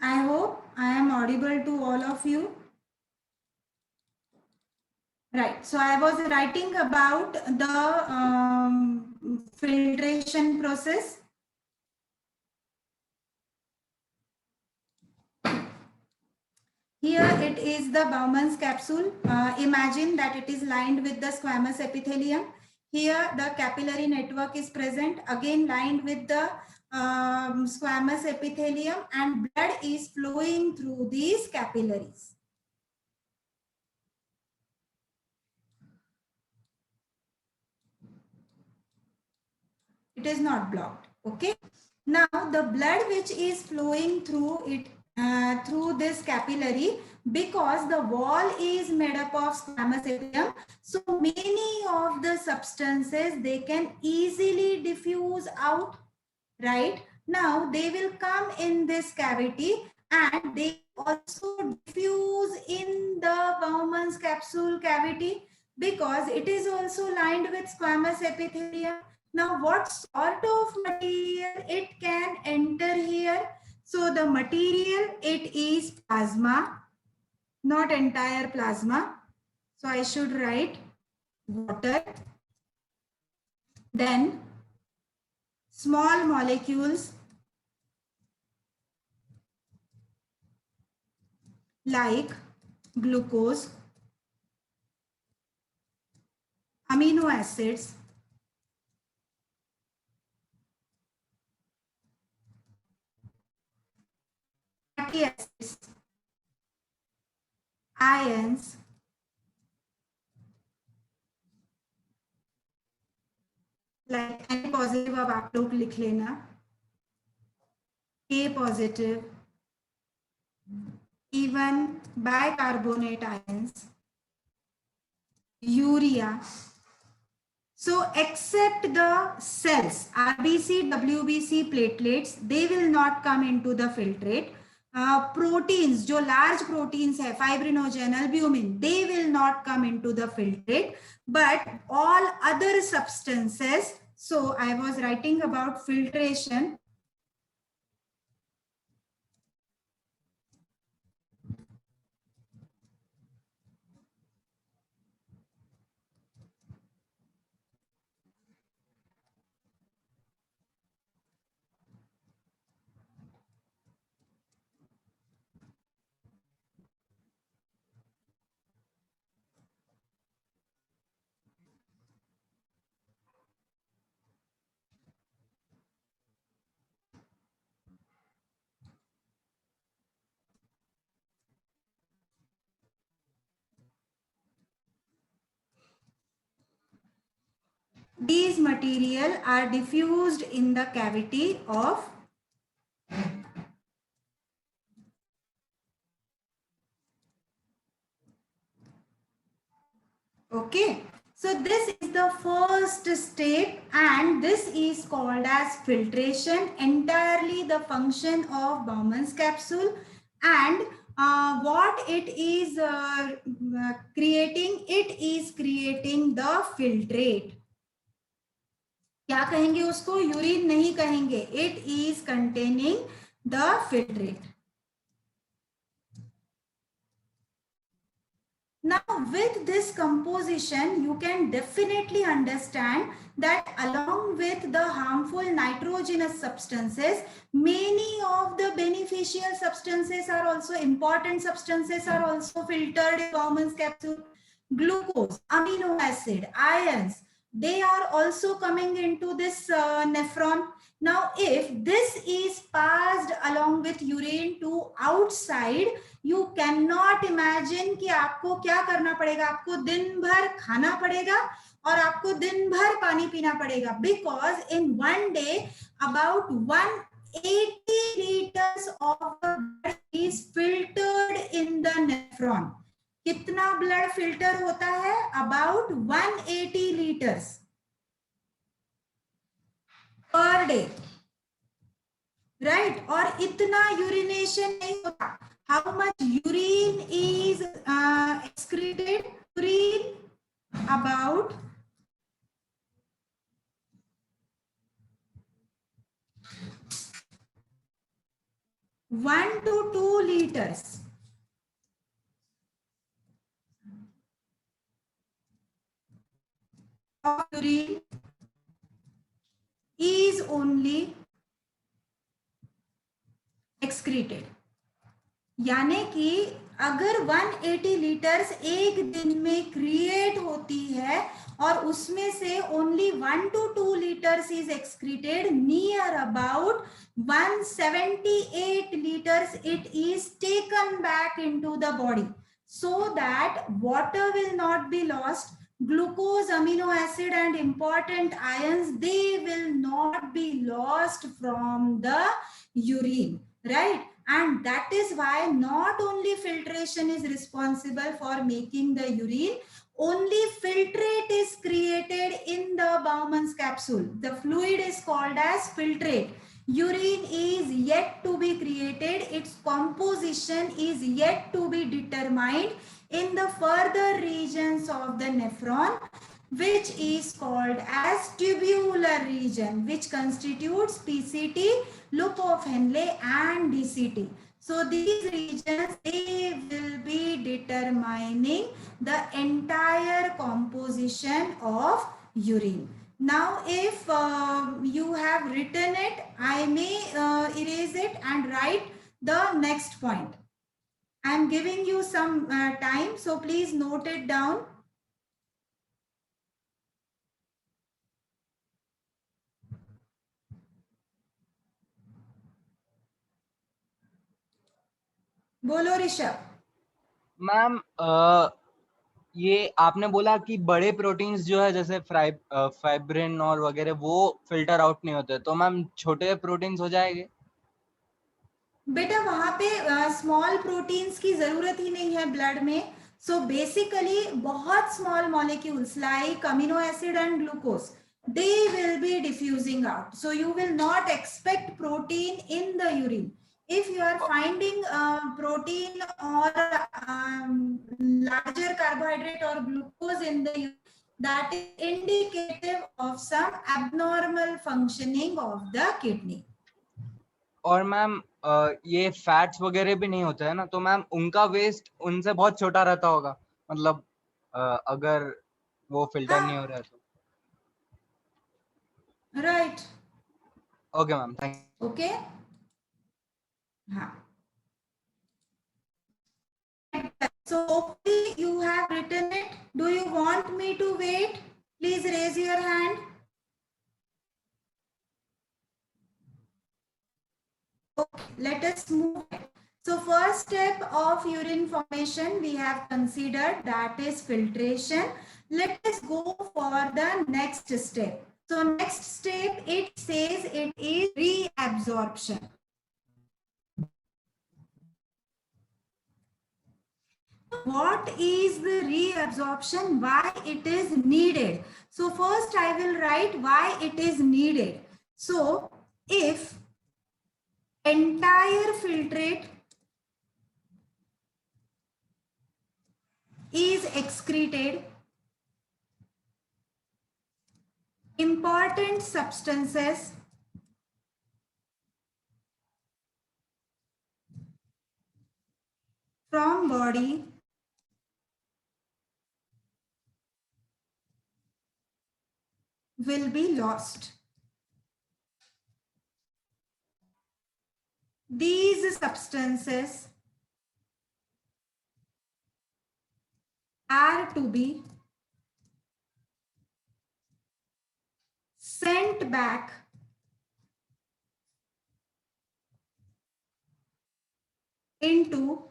I hope I am audible to all of you. Right. So I was writing about the filtration process. Here it is the Bowman's capsule. Imagine that it is lined with the squamous epithelium. Here the capillary network is present, again lined with the squamous epithelium, and blood is flowing through these capillaries. It is not blocked. Okay. Now the blood which is flowing through it, through this capillary, because the wall is made up of squamous epithelium, so many of the substances, they can easily diffuse out. Right. Now they will come in this cavity and they also diffuse in the Bowman's capsule cavity, because it is also lined with squamous epithelium. Now, what sort of material it can enter here? So the material, it is plasma, not entire plasma. So I should write water. Then small molecules like glucose, amino acids, fatty acids, ions, like N positive अब आप लोग लिख लेना, K positive, even bicarbonate ions, urea. So except the cells, RBC, WBC platelets, they will not come into the filtrate. Proteins, जो large proteins है, fibrinogen, albumin, they will not come into the filtrate. But all other substances, so I was writing about filtration. These material are diffused in the cavity of okay. So this is the first step and this is called as filtration, entirely the function of Bowman's capsule. And what it is creating, it is creating the filtrate. क्या कहेंगे उसको? Urine नहीं कहेंगे, it is containing the filtrate. Now with this composition, you can definitely understand that along with the harmful nitrogenous substances, many of the beneficial substances are also, important substances are also filtered in Bowman's capsule. Glucose, amino acid, ions, they are also coming into this nephron. Now, if this is passed along with urine to outside, you cannot imagine कि आपको क्या करना पड़ेगा. आपको दिन भर खाना पड़ेगा और आपको दिन भर पानी पीना पड़ेगा, because in one day about 180 liters of blood is filtered in the nephron. कितना ब्लड फिल्टर होता है? About 180 liters per day, right? और इतना यूरिनेशन नहीं होता. How much urine is excreted? Urine about 1 to 2 liters. Of urine is only excreted. यानी कि अगर 180 लीटर्स एक दिन में क्रिएट होती है और उसमें से only 1 to 2 litres is excreted, near about 178 liters it is taken back into the body, so that water will not be lost. Glucose, amino acid and important ions, they will not be lost from the urine, right? And that is why not only filtration is responsible for making the urine, only filtrate is created in the Bowman's capsule. The fluid is called as filtrate. Urine is yet to be created. Its composition is yet to be determined in the further regions of the nephron. which is called as tubular region, which constitutes PCT, loop of Henle and DCT. So these regions, they will be determining the entire composition of urine. Now if you have written it, I may erase it and write the next point. I am giving you some time, so please note it down. बोलो Rishabh. Ma'am ये आपने बोला कि बड़े proteins जो है जैसे fibrin और वगैरह वो फिल्टर आउट नहीं होते, तो मैम छोटे प्रोटीन्स हो जाएंगे? बेटा वहां पे स्मॉल प्रोटीन्स की जरूरत ही नहीं है ब्लड में। सो बेसिकली बहुत small molecules like amino acid and glucose, they will be diffusing out, so you will not expect protein in the urine. If you are finding protein or larger carbohydrate or glucose in the urine, that is indicative of some abnormal functioning of the kidney. और ma'am ये fats वगैरह भी नहीं होते है ना, तो ma'am उनका वेस्ट उनसे बहुत छोटा रहता होगा, मतलब अगर वो फिल्टर नहीं हो रहा है तो। Right, okay ma'am, thank you. Okay, हाँ। So hopefully you have written it. Do you want me to wait? Please raise your hand. Okay, let us move ahead. So first step of urine formation we have considered, that is filtration. Let us go for the next step. So next step, it says it is reabsorption. What is the reabsorption? Why it is needed? So first I will write why it is needed. So if entire filtrate is excreted, important substances from body will be lost. These substances are to be sent back into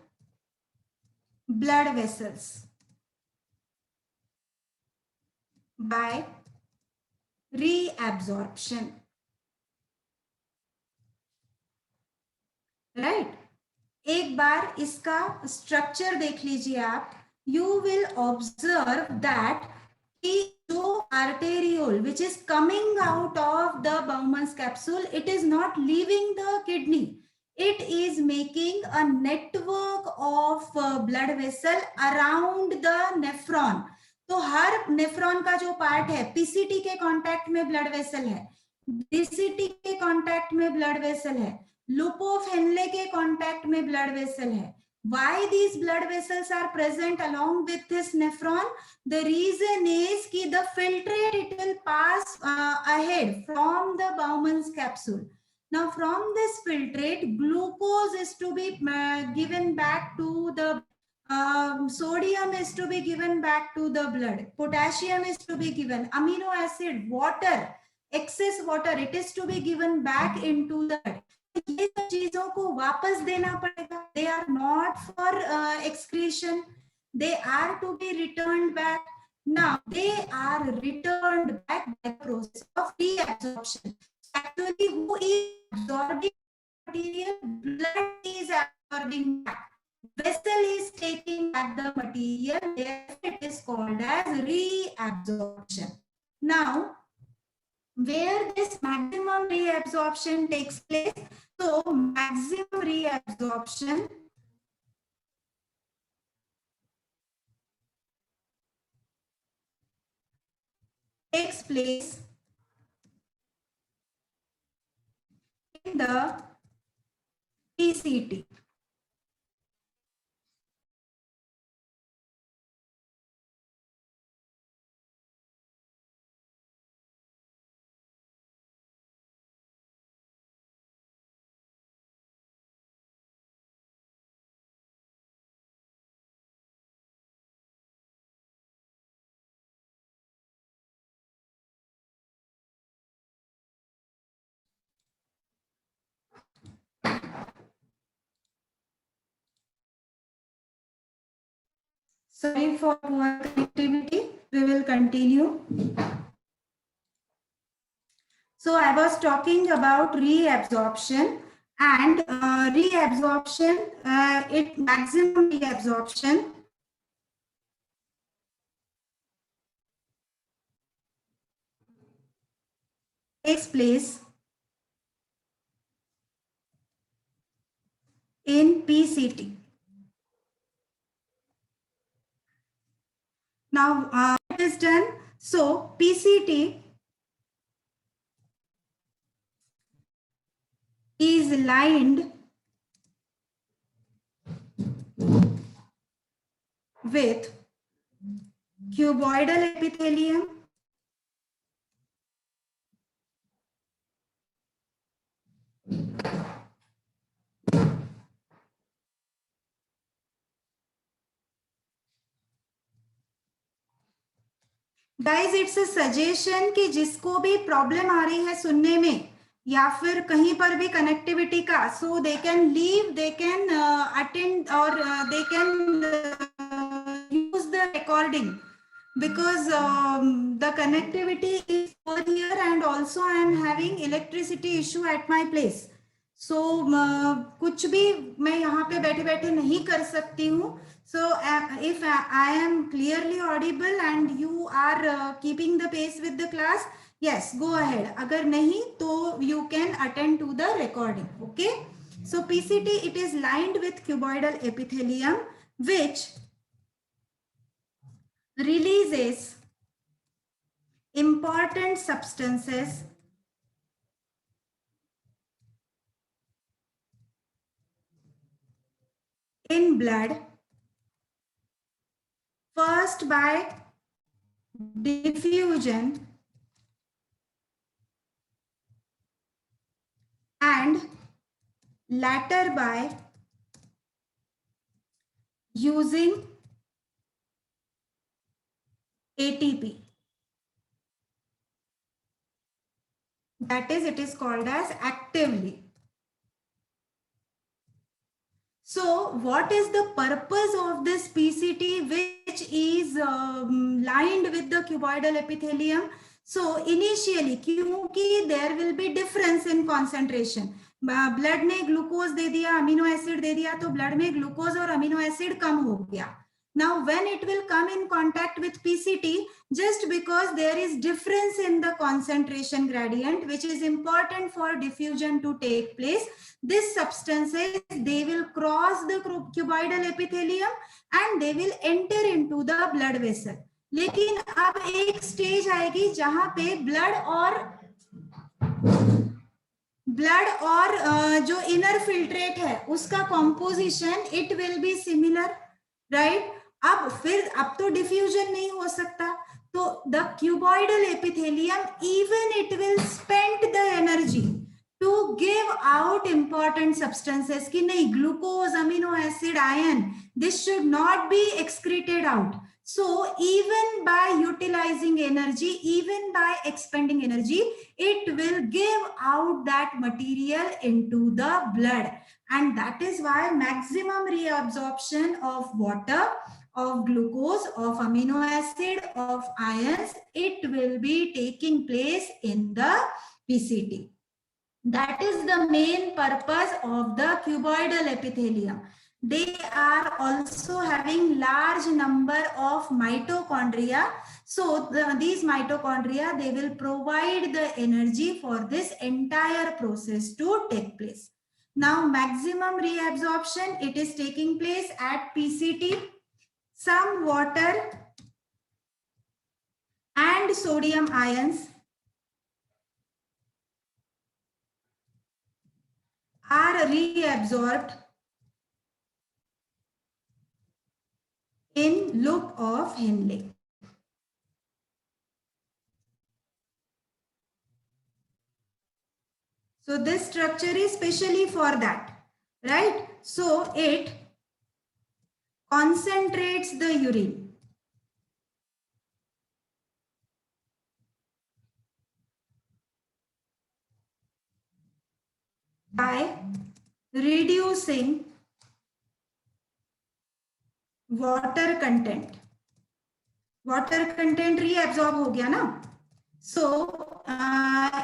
blood vessels by reabsorption. Right, एक बार इसका structure देख लीजिए आप. You will observe that कि जो arteriole which is coming out of the Bowman's capsule, it is not leaving the kidney. It is making a network of blood vessel around the nephron. तो हर nephron का जो part है, PCT के contact में blood vessel है, DCT के contact में blood vessel है, लूप ऑफ हेनले के कांटेक्ट में ब्लड वेसल है. Why these blood vessels are present along with this nephron? The reason is कि the filtrate, it will pass ahead from the Bowman's capsule. Now from this filtrate, glucose is to be given back to the sodium is to be given back to the blood, potassium is to be given, amino acid, water, excess water, it is to be given back into the blood. ये सब चीजों को वापस देना पड़ेगा. They are not for excretion, they are to be returned back. Now they are returned back by the process of reabsorption. Actually, who is absorbing material? Blood is absorbing back. Vessel is taking back the material. Therefore, it is called as reabsorption. Now, where this maximum reabsorption takes place? So maximum reabsorption takes place in the PCT. Sorry for poor connectivity. We will continue. So I was talking about reabsorption, and reabsorption, maximum reabsorption takes place in PCT. Now it is done. So PCT is lined with cuboidal epithelium, guys it's a suggestion कि जिसको भी problem आ रही है सुनने में या फिर कहीं पर भी कनेक्टिविटी का, so they can leave, they can attend और they can use the recording because the connectivity is over here and also I am having electricity issue at my place. So कुछ भी मैं यहाँ पे बैठे बैठे नहीं कर सकती हूँ. So if I am clearly audible and you are keeping the pace with the class, yes, go ahead. अगर नहीं तो you can attend to the recording. Okay. So PCT, it is lined with cuboidal epithelium which releases important substances in blood, first by diffusion and latter by using ATP. That is, it is called as actively. So what is the purpose of this PCT which is lined with the cuboidal epithelium? So initially, क्योंकि there will be difference in concentration. Blood में glucose दे दिया, amino acid दे दिया, तो blood में glucose और amino acid कम हो गया. Now, when it will come in contact with PCT, just because there is difference in the concentration gradient, which is important for diffusion to take place, these substances, they will cross the cuboidal epithelium and they will enter into the blood vessel. लेकिन अब एक stage आएगी जहां पे blood और जो inner filtrate है उसका composition it will be similar, right. अब तो डिफ्यूजन नहीं हो सकता, तो the cuboidal epithelium even it will spend the energy to give out important substances कि नहीं, glucose, amino acid, ion, this should not be excreted out. So even by utilizing energy, even by expending energy, it will give out that material into the blood, and that is why maximum reabsorption of water, of glucose, of amino acid, of ions, it will be taking place in the PCT. That is the main purpose of the cuboidal epithelium. They are also having large number of mitochondria. So these mitochondria, they will provide the energy for this entire process to take place. Now maximum reabsorption, it is taking place at PCT. Some water and sodium ions are reabsorbed in loop of Henle. So this structure is specially for that, right? So it concentrates the urine. By reducing water content. Water content reabsorb हो गया ना? So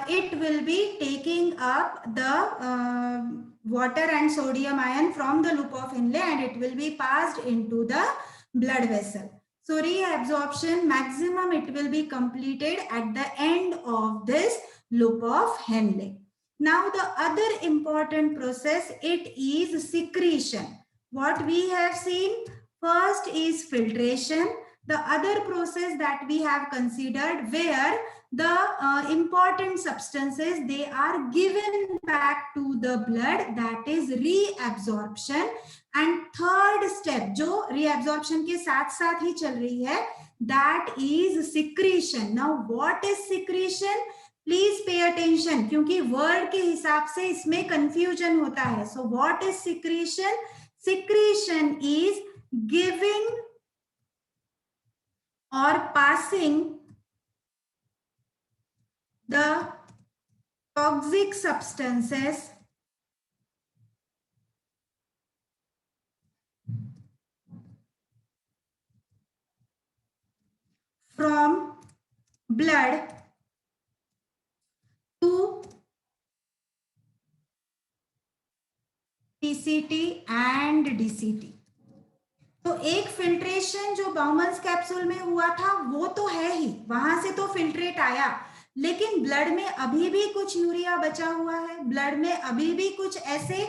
it will be taking up the water and sodium ion from the loop of Henle and it will be passed into the blood vessel. So reabsorption maximum it will be completed at the end of this loop of Henle. Now the other important process, it is secretion. What we have seen, first is filtration. The other process that we have considered where the important substances they are given back to the blood, that is reabsorption. And third step जो reabsorption के साथ साथ ही चल रही है, that is secretion. Now what is secretion? Please pay attention क्योंकि word के हिसाब से इसमें confusion होता है. So what is secretion? Secretion is giving or passing the toxic substances from blood to PCT and DCT. तो एक फिल्ट्रेशन जो बाउमन्स कैप्सूल में हुआ था वो तो है ही, वहां से तो फिल्ट्रेट आया, लेकिन ब्लड में अभी भी कुछ यूरिया बचा हुआ है, ब्लड में अभी भी कुछ ऐसे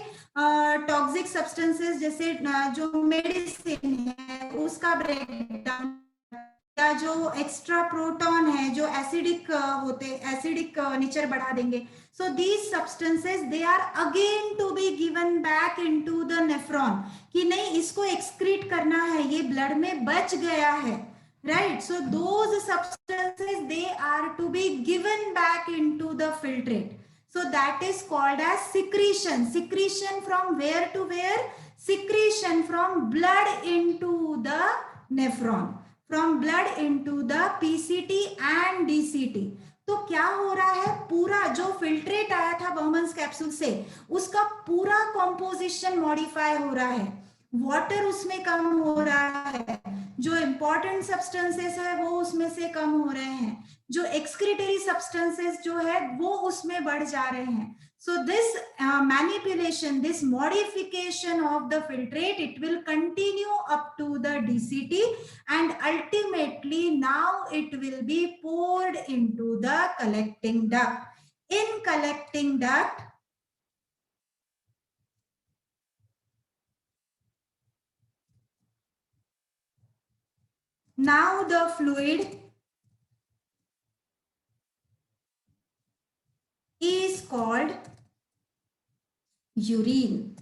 टॉक्सिक सब्सटेंसेस जैसे जो मेडिसिन है उसका ब्रेकडाउन या जो एक्स्ट्रा प्रोटॉन है जो एसिडिक होते, एसिडिक नेचर बढ़ा देंगे. So these substances they are again to be given back into the nephron कि नहीं इसको excrete करना है, ये blood में बच गया है, right? So those substances they are to be given back into the filtrate. So that is called as secretion. Secretion from where to where? Secretion from blood into the nephron, from blood into the PCT and DCT. तो क्या हो रहा है, पूरा जो filtrate आया था बाउमन्स capsule से उसका पूरा कॉम्पोजिशन मॉडिफाई हो रहा है, वाटर उसमें कम हो रहा है, जो इंपॉर्टेंट सब्सटेंसेस है वो उसमें से कम हो रहे हैं, जो एक्सक्रीटरी सब्सटेंसेस जो है वो उसमें बढ़ जा रहे हैं. So this manipulation, this modification of the filtrate, it will continue up to the DCT and ultimately now it will be poured into the collecting duct. In collecting duct, now the fluid is called urine.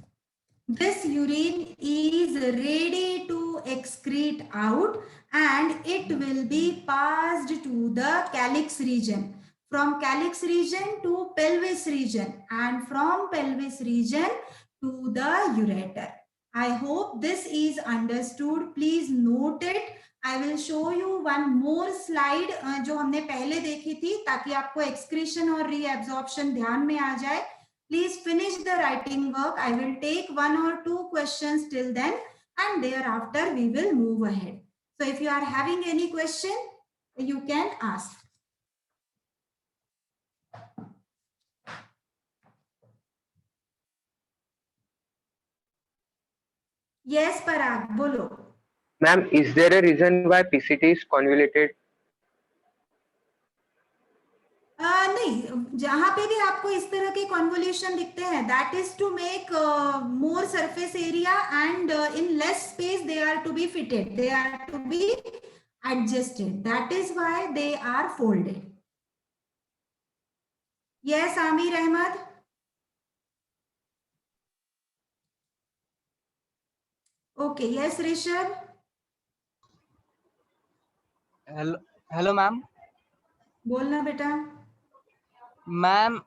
This urine is ready to excrete out and it will be passed to the calyx region. From calyx region to pelvis region and from pelvis region to the ureter. I hope this is understood. Please note it. I will show you one more slide जो हमने पहले देखी थी ताकि आपको excretion और reabsorption ध्यान में आ जाए. Please finish the writing work. I will take 1 or 2 questions till then and thereafter we will move ahead. So if you are having any question, you can ask. Yes, Parag, bolo. Ma'am, is there a reason why PCT is convoluted? नहीं, जहां पे भी आपको इस तरह के convolution दिखते हैं, that is to make more surface area and in less space they are to be fitted. They are to be adjusted. That is why they are folded. Yes, Amir Ahmad. Okay. Yes, Rishabh. Hello ma'am. बोलना बेटा. Ma'am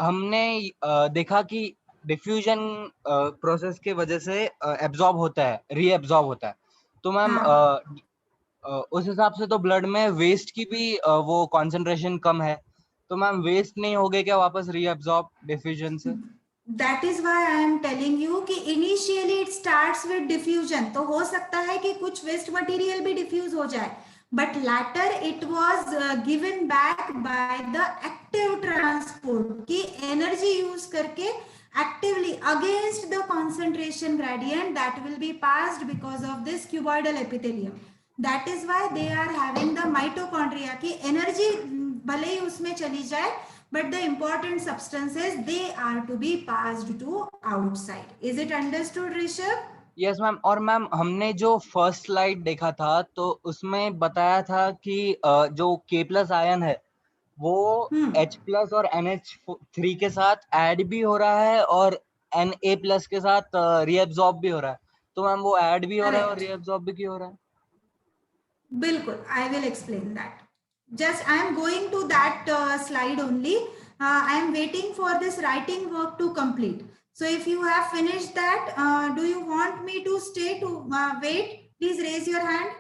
हमने देखा कि diffusion process की वजह से absorb होता है, रीएब्जॉर्ब होता है. तो मैम उस हिसाब से तो ब्लड में वेस्ट की भी वो कंसंट्रेशन कम है. तो मैम वेस्ट नहीं हो गए क्या वापस रीएब्जॉर्ब डिफ्यूजन से? That is why I am telling you कि initially it starts with diffusion. तो हो सकता है कि कुछ waste material भी diffuse हो जाए, but later it was given back by the active transport कि energy use करके actively against the concentration gradient that will be passed because of this cuboidal epithelium. That is why they are having the mitochondria की energy भले ही उसमें चली जाए, but the important substances they are to be passed to outside. Is it understood, Rishabh? Yes ma'am. और ma'am हमने जो first slide देखा था तो उसमें बताया था कि जो K+ आयन है वो H+ और NH3 के साथ ऐड भी हो रहा है और Na+ के साथ रीएब्जॉर्ब भी हो रहा है. तो मैम वो ऐड भी हो रहा है और रीएब्जॉर्ब भी क्यों हो रहा है? बिल्कुल, I will explain that. Just I am going to that slide only. I am waiting for this writing work to complete. So if you have finished that, do you want me to stay to wait? Please raise your hand.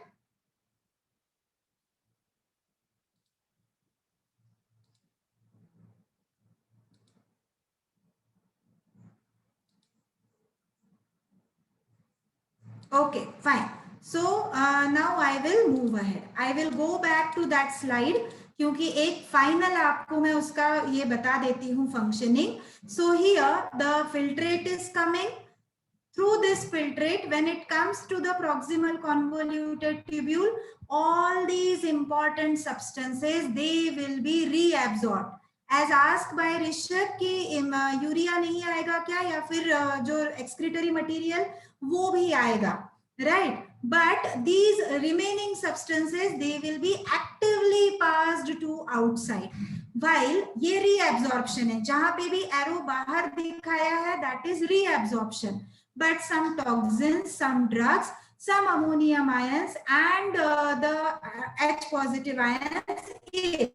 Okay, fine. So now I will move ahead. I will go back to that slide क्योंकि एक final आपको मैं उसका ये बता देती हूँ functioning. So here the filtrate is coming. Through this filtrate, when it comes to the proximal convoluted tubule, all these important substances they will be reabsorbed. As asked by Rishabh कि urea नहीं आएगा क्या या फिर जो excretory material वो भी आएगा, right? But these remaining substances they will be actively passed to outside. While ये reabsorption है, जहां पे भी arrow बाहर दिखाया है that is reabsorption. But some toxins, some drugs, some ammonium ions and the H positive ions, if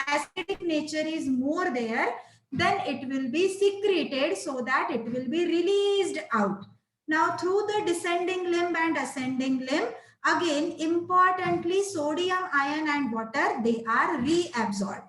acidic nature is more there, then it will be secreted so that it will be released out. Now through the descending limb and ascending limb, again importantly sodium ion and water, they are reabsorbed.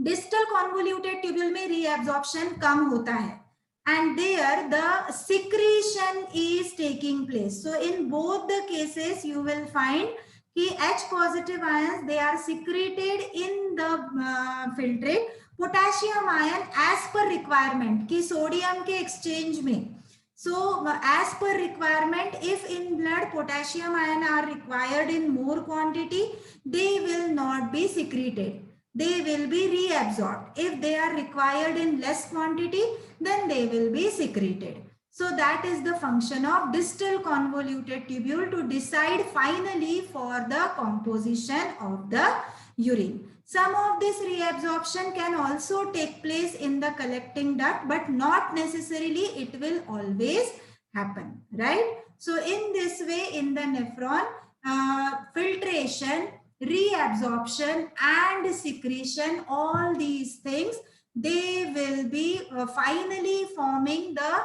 Distal convoluted tubule में reabsorption कम होता है. And there the secretion is taking place. So in both the cases you will find कि H positive ions they are secreted in the filtrate. Potassium ion as per requirement कि sodium के exchange में. So as per requirement, if in blood potassium ion are required in more quantity, they will not be secreted. They will be reabsorbed. If they are required in less quantity, then they will be secreted. So that is the function of distal convoluted tubule to decide finally for the composition of the urine. Some of this reabsorption can also take place in the collecting duct, but not necessarily it will always happen, right? So in this way, in the nephron, filtration, reabsorption and secretion, all these things, they will be finally forming the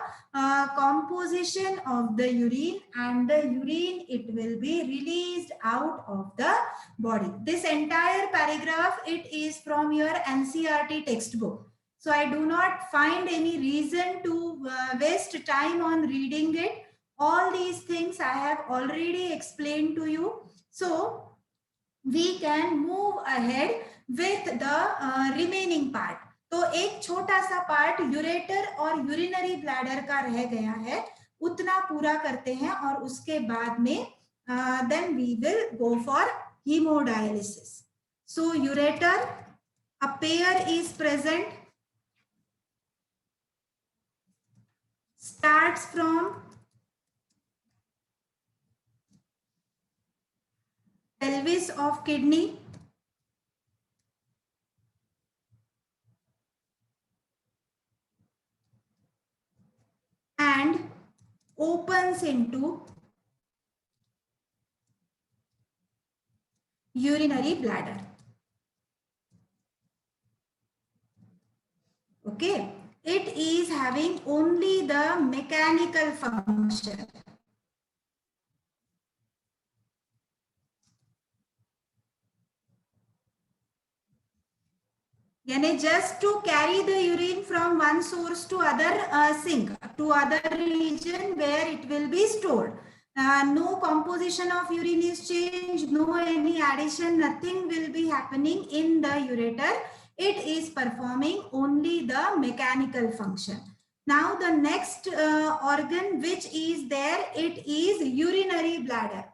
composition of the urine, and the urine it will be released out of the body. This entire paragraph it is from your NCERT textbook, so I do not find any reason to waste time on reading it. All these things I have already explained to you, so we can move ahead with the remaining part. तो एक छोटा सा part ureter और urinary bladder का रह गया है, उतना पूरा करते हैं और उसके बाद में then we will go for hemodialysis. So ureter, a pair is present, starts from surface of kidney and opens into urinary bladder. Okay, it is having only the mechanical function. यानी just to carry the urine from one source to other sink to other region where it will be stored. No composition of urine is changed, no any addition, nothing will be happening in the ureter. It is performing only the mechanical function. Now the next organ which is there, it is urinary bladder.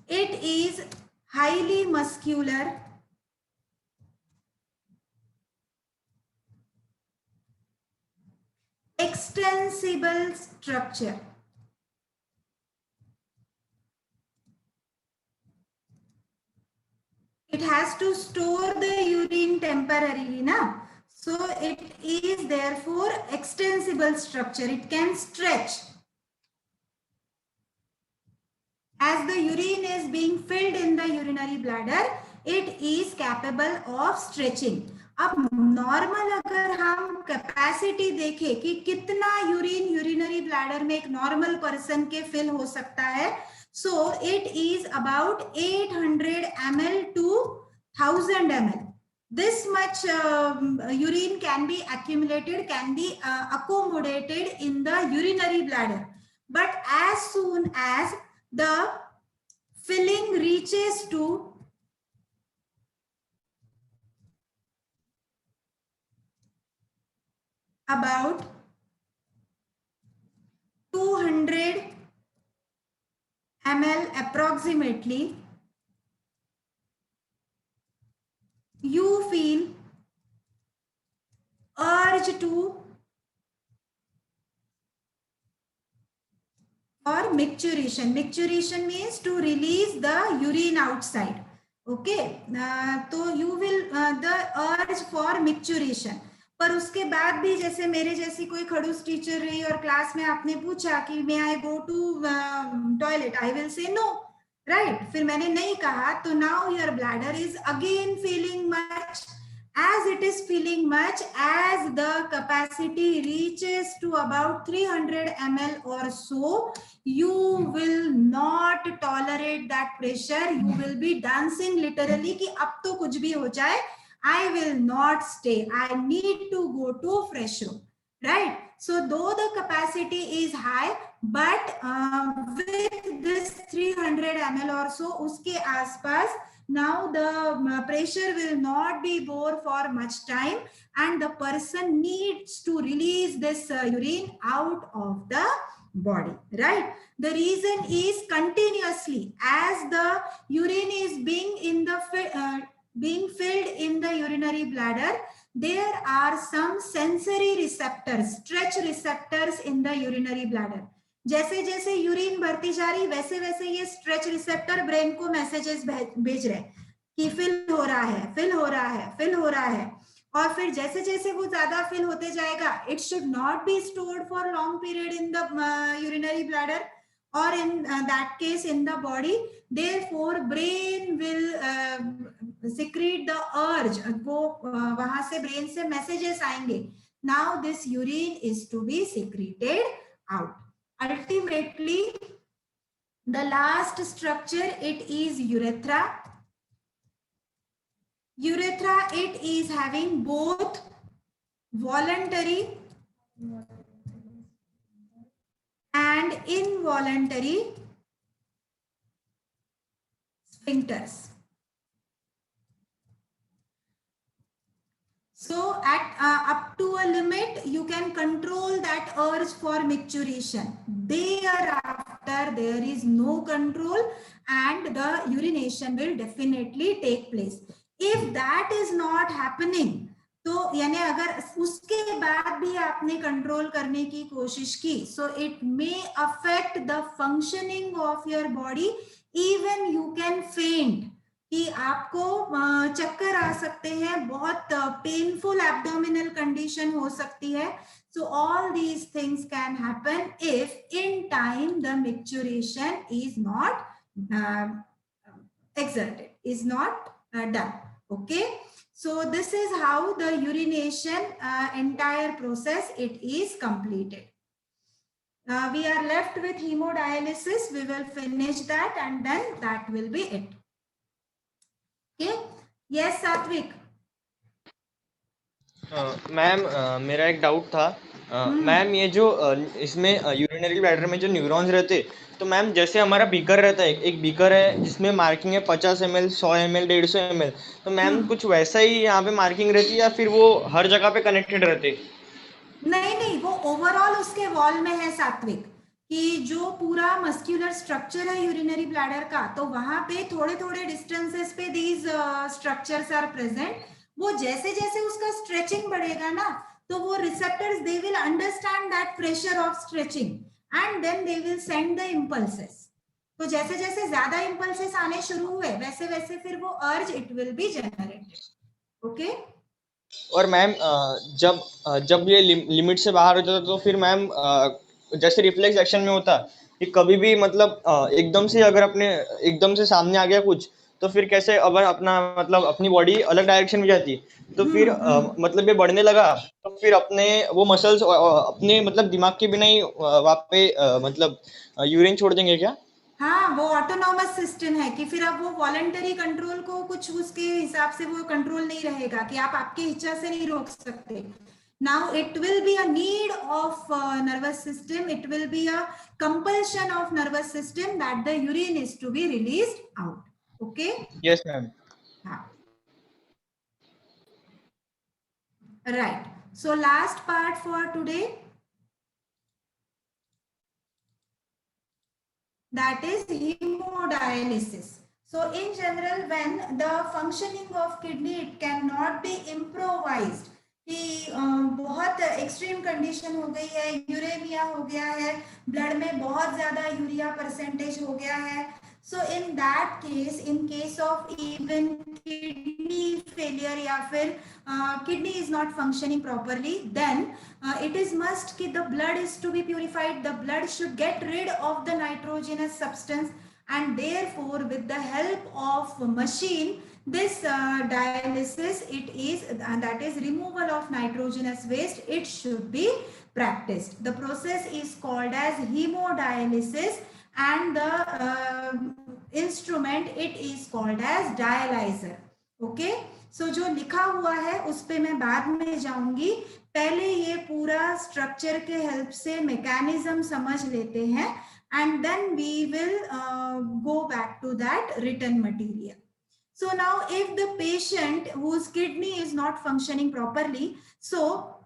It is highly muscular, extensible structure. It has to store the urine temporarily, na? So it is therefore extensible structure. It can stretch. As the urine is being filled in the urinary bladder, it is capable of stretching. अब normal अगर हम capacity देखें कि कितना urine urinary bladder में एक normal person के fill हो सकता है, so it is about 800 ml to 1000 ml. This much urine can be accumulated, can be accommodated in the urinary bladder. But as soon as the filling reaches to about 200 ml approximately, you feel urge to or micturition. Micturition means to release the urine outside. Okay, so you will the urge for micturition. पर उसके बाद भी जैसे मेरे जैसी कोई खड़ूस teacher रही और क्लास में आपने पूछा कि may I go to toilet, I will say no, right? फिर मैंने नहीं कहा, तो now your bladder is again feeling much. As it is feeling much, as the capacity reaches to about 300 ml or so, you will not tolerate that pressure. You will be dancing literally कि अब तो कुछ भी हो जाए, I will not stay. I need to go to fresh room, right? So though the capacity is high, but with this 300 ml or so, uske aspas, now the pressure will not be bore for much time, and the person needs to release this urine out of the body, right? The reason is continuously as the urine is being filled in the urinary bladder, there are some sensory receptors, stretch receptors in the urinary bladder. जैसे जैसे urine बढ़ती जा रही वैसे वैसे ये stretch receptor brain को messages भेज रहे कि फिल हो रहा है, फिल हो रहा है, फिल हो रहा है, और फिर जैसे जैसे वो ज्यादा फिल होते जाएगा, it should not be stored for long period in the urinary bladder or in that case in the body. Therefore brain will secrete the urge, वो वहां से brain से messages आएंगे, now this urine is to be secreted out. Ultimately the last structure, it is urethra. Urethra, it is having both voluntary and involuntary sphincters. So at up to a limit, you can control that urge for micturition. Thereafter, there is no control and the urination will definitely take place. If that is not happening, तो तो यानी अगर उसके बाद भी आपने control करने की कोशिश की, so it may affect the functioning of your body, even you can फेंट, कि आपको चक्कर आ सकते हैं, बहुत पेनफुल एब्डोमिनल कंडीशन हो सकती है. So all these things can happen if in time the micturition is not exerted, is not done. Okay, so this is how the urination entire process it is completed. We are left with hemodialysis. We will finish that and then that will be it. Okay, yes Satvik. Ma'am मेरा एक doubt था. Ma'am ये जो इसमें urinary bladder में जो neurons रहते, तो मैम जैसे हमारा बीकर रहता है, एक बीकर है जिसमें मार्किंग है 50 ml, 100 ml, 150 ml, तो मैम कुछ वैसा ही यहाँ पे मार्किंग रहती है या फिर वो हर जगह पे कनेक्टेड रहते? नहीं नहीं, वो ओवरऑल उसके वॉल में है सात्विक, कि जो पूरा मस्क्यूलर स्ट्रक्चर है यूरिनरी ब्लैडर का, तो वहां पे थोड़े थोड़े डिस्टेंसेस पे दीज स्ट्रक्चर्स आर प्रेजेंट. वो जैसे जैसे उसका स्ट्रेचिंग बढ़ेगा ना, तो वो receptors they will understand that pressure of stretching and then they will send the impulses. तो जैसे जैसे ज्यादा इम्पल्सेस आने शुरू हुए, वैसे वैसे फिर वो अर्ज it will be generated. Okay. और मैम जब ये लिमिट से बाहर हो जाता तो फिर मैम जैसे रिफ्लेक्स एक्शन में होता कि कभी भी मतलब एकदम से अगर अपने एकदम से सामने आ गया कुछ, तो फिर कैसे अगर अपना मतलब अपनी बॉडी अलग डायरेक्शन में जाती, तो फिर मतलब ये बढ़ने लगा, तो फिर अपने वो मसल्स अपने मतलब दिमाग के बिना ही वहाँ पे मतलब यूरिन छोड़ देंगे क्या? हाँ, वो ऑटोनॉमस सिस्टम है कि फिर अब वो वॉलंटरी कंट्रोल को कुछ उसके हिसाब से वो कंट्रोल नहीं रहेगा, कि आप आपकी इच्छा से नहीं रोक सकते. Now it will be a need of nervous system, it will be a compulsion of nervous system that the urine is to be released out. Okay. Yes ma'am. हाँ, right. So last part for today, that is hemodialysis. So in general, when the functioning of kidney, it cannot be improvised, कि बहुत extreme condition हो गई है, uraemia हो गया है, blood में बहुत ज्यादा यूरिया परसेंटेज हो गया है. So in that case, in case of even kidney failure या फिर kidney is not functioning properly, then it is must कि the blood is to be purified. The blood should get rid of the nitrogenous substance, and therefore with the help of machine, this dialysis, it is that is removal of nitrogenous waste, it should be practiced. The process is called as hemodialysis, and the instrument it is called as dialyzer. Okay, so जो लिखा हुआ है उस पे मैं बाद में जाऊंगी, पहले ये पूरा स्ट्रक्चर के हेल्प से मैकेनिज्म समझ लेते हैं, and then we will go back to that written material. So now if the patient whose kidney is not functioning properly, so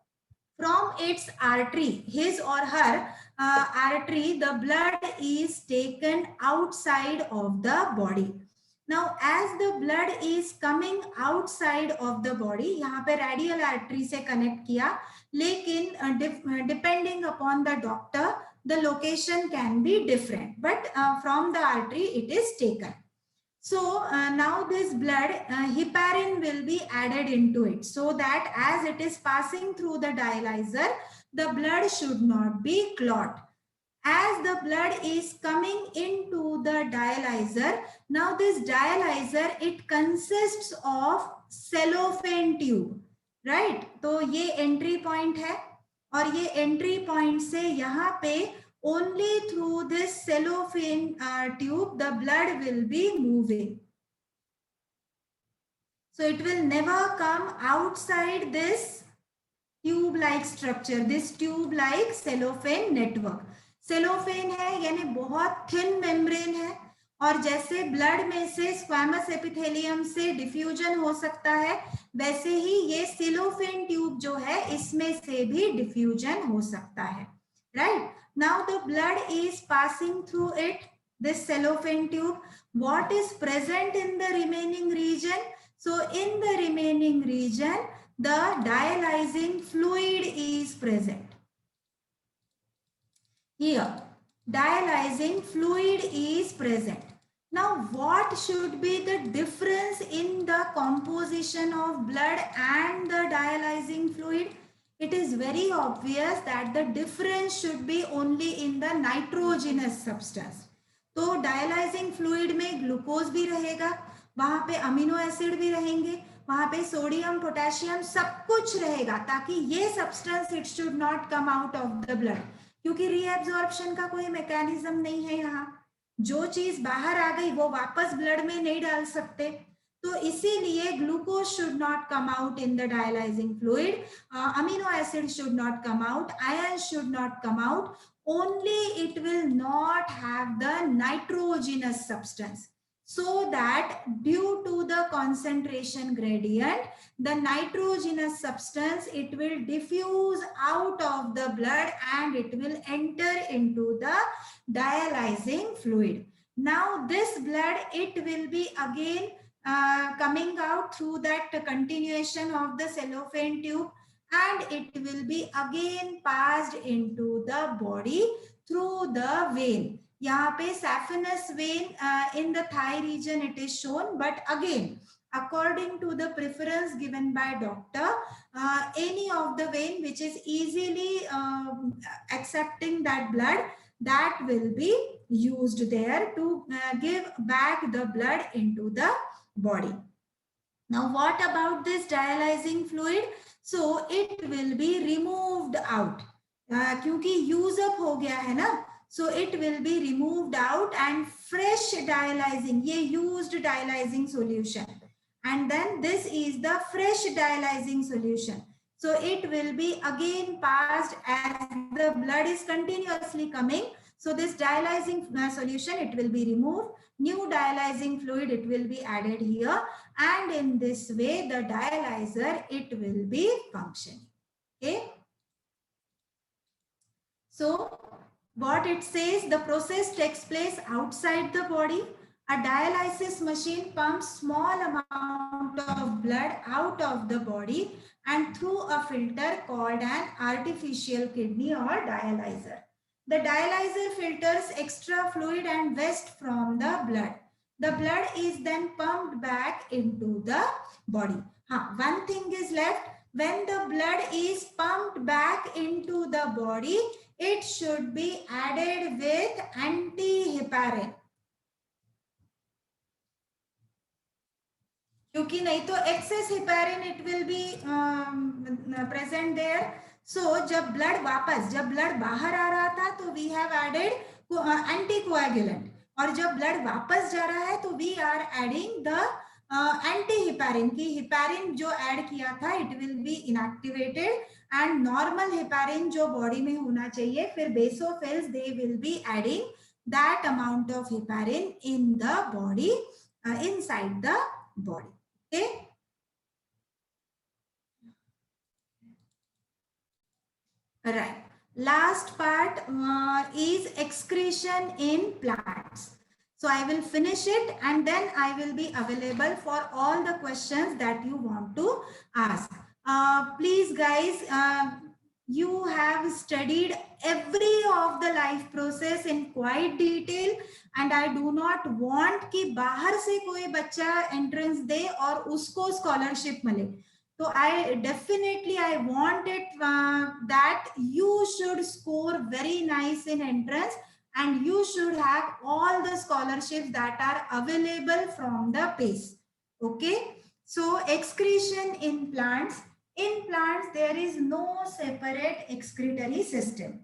from its artery, his or her artery, the blood is taken outside of the body. Now as the blood is coming outside of the body, यहाँ पे radial artery से connect किया, लेकिन depending upon the doctor, the location can be different, but from the artery it is taken. So now this blood, heparin will be added into it, so that as it is passing through the dialyzer, the blood should not be clot. As the blood is coming into the dialyzer, now this dialyzer, it consists of cellophane tube, right? तो ये entry point है, और ये entry point से यहाँ पे only through this cellophane tube the blood will be moving. So it will never come outside this tube-like structure, this tube-like cellophane network. Cellophane है यानी बहुत thin membrane है, और जैसे ब्लड में से स्क्वैमस एपिथेलियम से डिफ्यूजन हो सकता है, वैसे ही ये सेलोफेन ट्यूब जो है इसमें से भी डिफ्यूजन हो सकता है, right? Now the blood is passing through it, this cellophane tube. What is present in the remaining region? So in the remaining region, the dialyzing fluid is present. Here, dialyzing fluid is present. Now, what should be the difference in the composition of blood and the dialyzing fluid? It is very obvious that the difference should be only in the nitrogenous substance. तो dialysing fluid में glucose भी रहेगा, वहां पे amino acid भी रहेंगे, वहां पे सोडियम पोटेशियम सब कुछ रहेगा, ताकि ये substance it should not come out of the blood, क्योंकि रीएब्जॉर्प्शन का कोई मैकेनिज्म नहीं है। यहाँ जो चीज बाहर आ गई वो वापस ब्लड में नहीं डाल सकते, तो इसीलिए glucose should not come out in the dialysing fluid, amino acid should not come out, ion should not come out, only it will not have the nitrogenous substance, so that due to the concentration gradient the nitrogenous substance it will diffuse out of the blood and it will enter into the dialyzing fluid. Now this blood it will be again coming out through that continuation of the cellophane tube, and it will be again passed into the body through the vein. यहाँ पे saphenous vein in the thigh region it is shown, but again according to the preference given by doctor, any of the vein which is easily accepting that blood, that will be used there to give back the blood into the body. Now what about this dialyzing fluid? So it will be removed out, क्योंकि use up हो गया है ना, so it will be removed out and fresh dialyzing, ये used dialyzing solution, and then this is the fresh dialyzing solution, so it will be again passed as the blood is continuously coming, so this dialyzing solution it will be removed, new dialyzing fluid it will be added here, and in this way the dialyzer it will be functioning. Okay, so what it says, the process takes place outside the body. A dialysis machine pumps small amount of blood out of the body and through a filter called an artificial kidney or dialyzer. The dialyzer filters extra fluid and waste from the blood. The blood is then pumped back into the body. One thing is left. When the blood is pumped back into the body, it should be added with antiheparin. क्योंकि नहीं तो excess heparin it will be present there. So जब blood बाहर आ रहा था तो we have added anticoagulant, और जब ब्लड वापस जा रहा है तो वी आर एडिंग द एंटीहिपैरिन, की हिपैरिन जो ऐड किया था it will B inactivated, and normal heparin जो बॉडी में होना चाहिए, फिर basophils they will be adding that amount of heparin in the body, inside the body. Okay. Right. Last part is excretion in plants. So I will finish it and then I will be available for all the questions that you want to ask. Please guys, you have studied every of the life process in quite detail, and I do not want कि बाहर से कोई बच्चा entrance दे और उसको scholarship मिले. So I want it that you should score very nice in entrance, and you should have all the scholarships that are available from the PACE. Okay. So excretion in plants. In plants, there is no separate excretory system.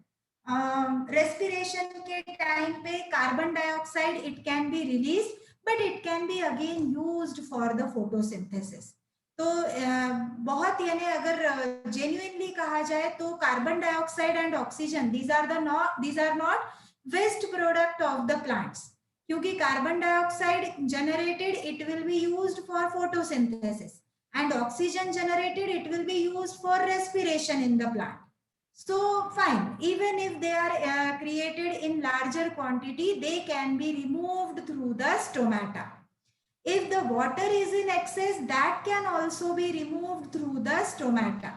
Respiration के time पे carbon dioxide it can be released, but it can be again used for the photosynthesis. तो बहुत यानी अगर genuinely कहा जाए तो carbon dioxide and oxygen these are not waste product of the plants, क्योंकि carbon dioxide generated it will be used for photosynthesis, and oxygen generated it will be used for respiration in the plant. So fine, even if they are created in larger quantity, they can be removed through the stomata. If the water is in excess, that can also be removed through the stomata.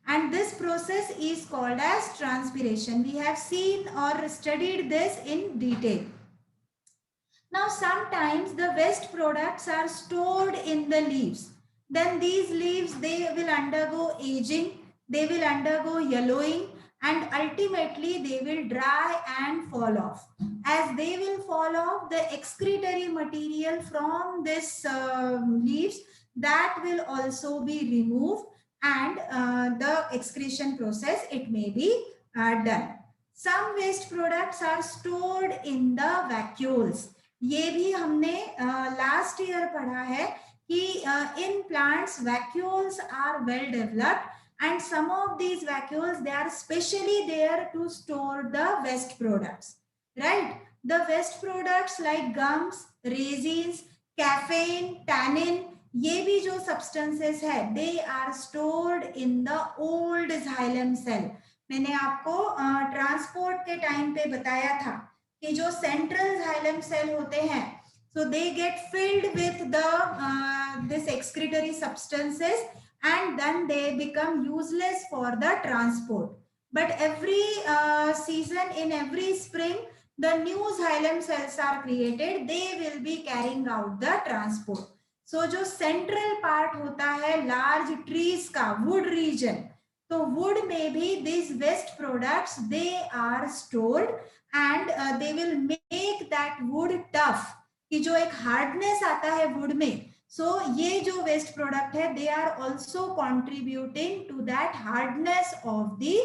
And this process is called as transpiration. We have seen or studied this in detail. Now, sometimes the waste products are stored in the leaves. Then these leaves, they will undergo aging, they will undergo yellowing, and ultimately they will dry and fall off. As they will fall off, the excretory material from this leaves, that will also be removed, and the excretion process, it may be done. Some waste products are stored in the vacuoles. ये भी हमने last year पढ़ा है कि in plants vacuoles are well developed, and some of these vacuoles, they are specially there to store the waste products, right? The waste products like gums, resins, caffeine, tannin, ये भी जो substances है, they are stored in the old xylem cell. मैंने आपको transport के time पे बताया था कि जो सेंट्रल xylem सेल होते हैं, so they get filled with the this excretory substances, and then they become useless for the transport. But every season, in every spring, the new xylem cells are created. They will be carrying out the transport. So जो central part होता है large trees का wood region, तो wood में भी these waste products, they are stored, and they will make that wood tough, कि जो एक hardness आता है wood में. So ये जो waste product है, they are also contributing to that hardness of the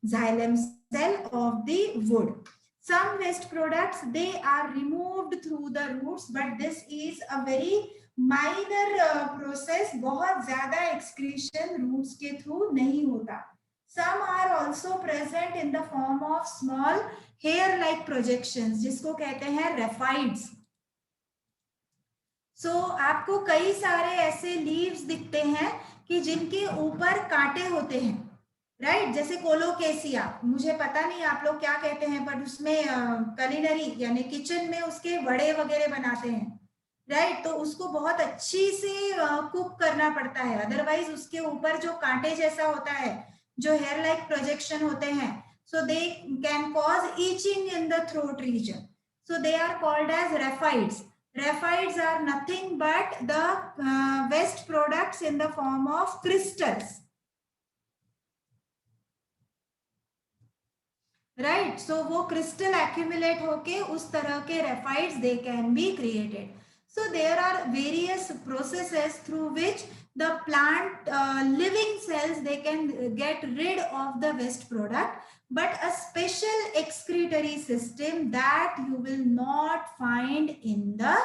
xylem cell of the wood. Some waste products, they are removed through the roots, but this is a very minor process. बहुत ज्यादा excretion roots के through नहीं होता. Some are also present in the form of small hair-like projections, जिसको कहते हैं raphides. So आपको कई सारे ऐसे leaves दिखते हैं कि जिनके ऊपर कांटे होते हैं, राइट? जैसे कोलोकेसिया, मुझे पता नहीं आप लोग क्या कहते हैं, पर उसमें culinary यानी किचन में उसके वड़े वगैरह बनाते हैं, राइट? तो उसको बहुत अच्छी से कुक करना पड़ता है, अदरवाइज उसके ऊपर जो कांटे जैसा होता है, जो हेयर लाइक प्रोजेक्शन होते हैं, so they can cause itching in the throat region. So they are called as raphides. Raphides are nothing but the waste products in the form of crystals, right? So वो crystal accumulate होके उस तरह के raphides, they can be created. So there are various processes through which the plant living cells, they can get rid of the waste product, but a special excretory system that you will not find in the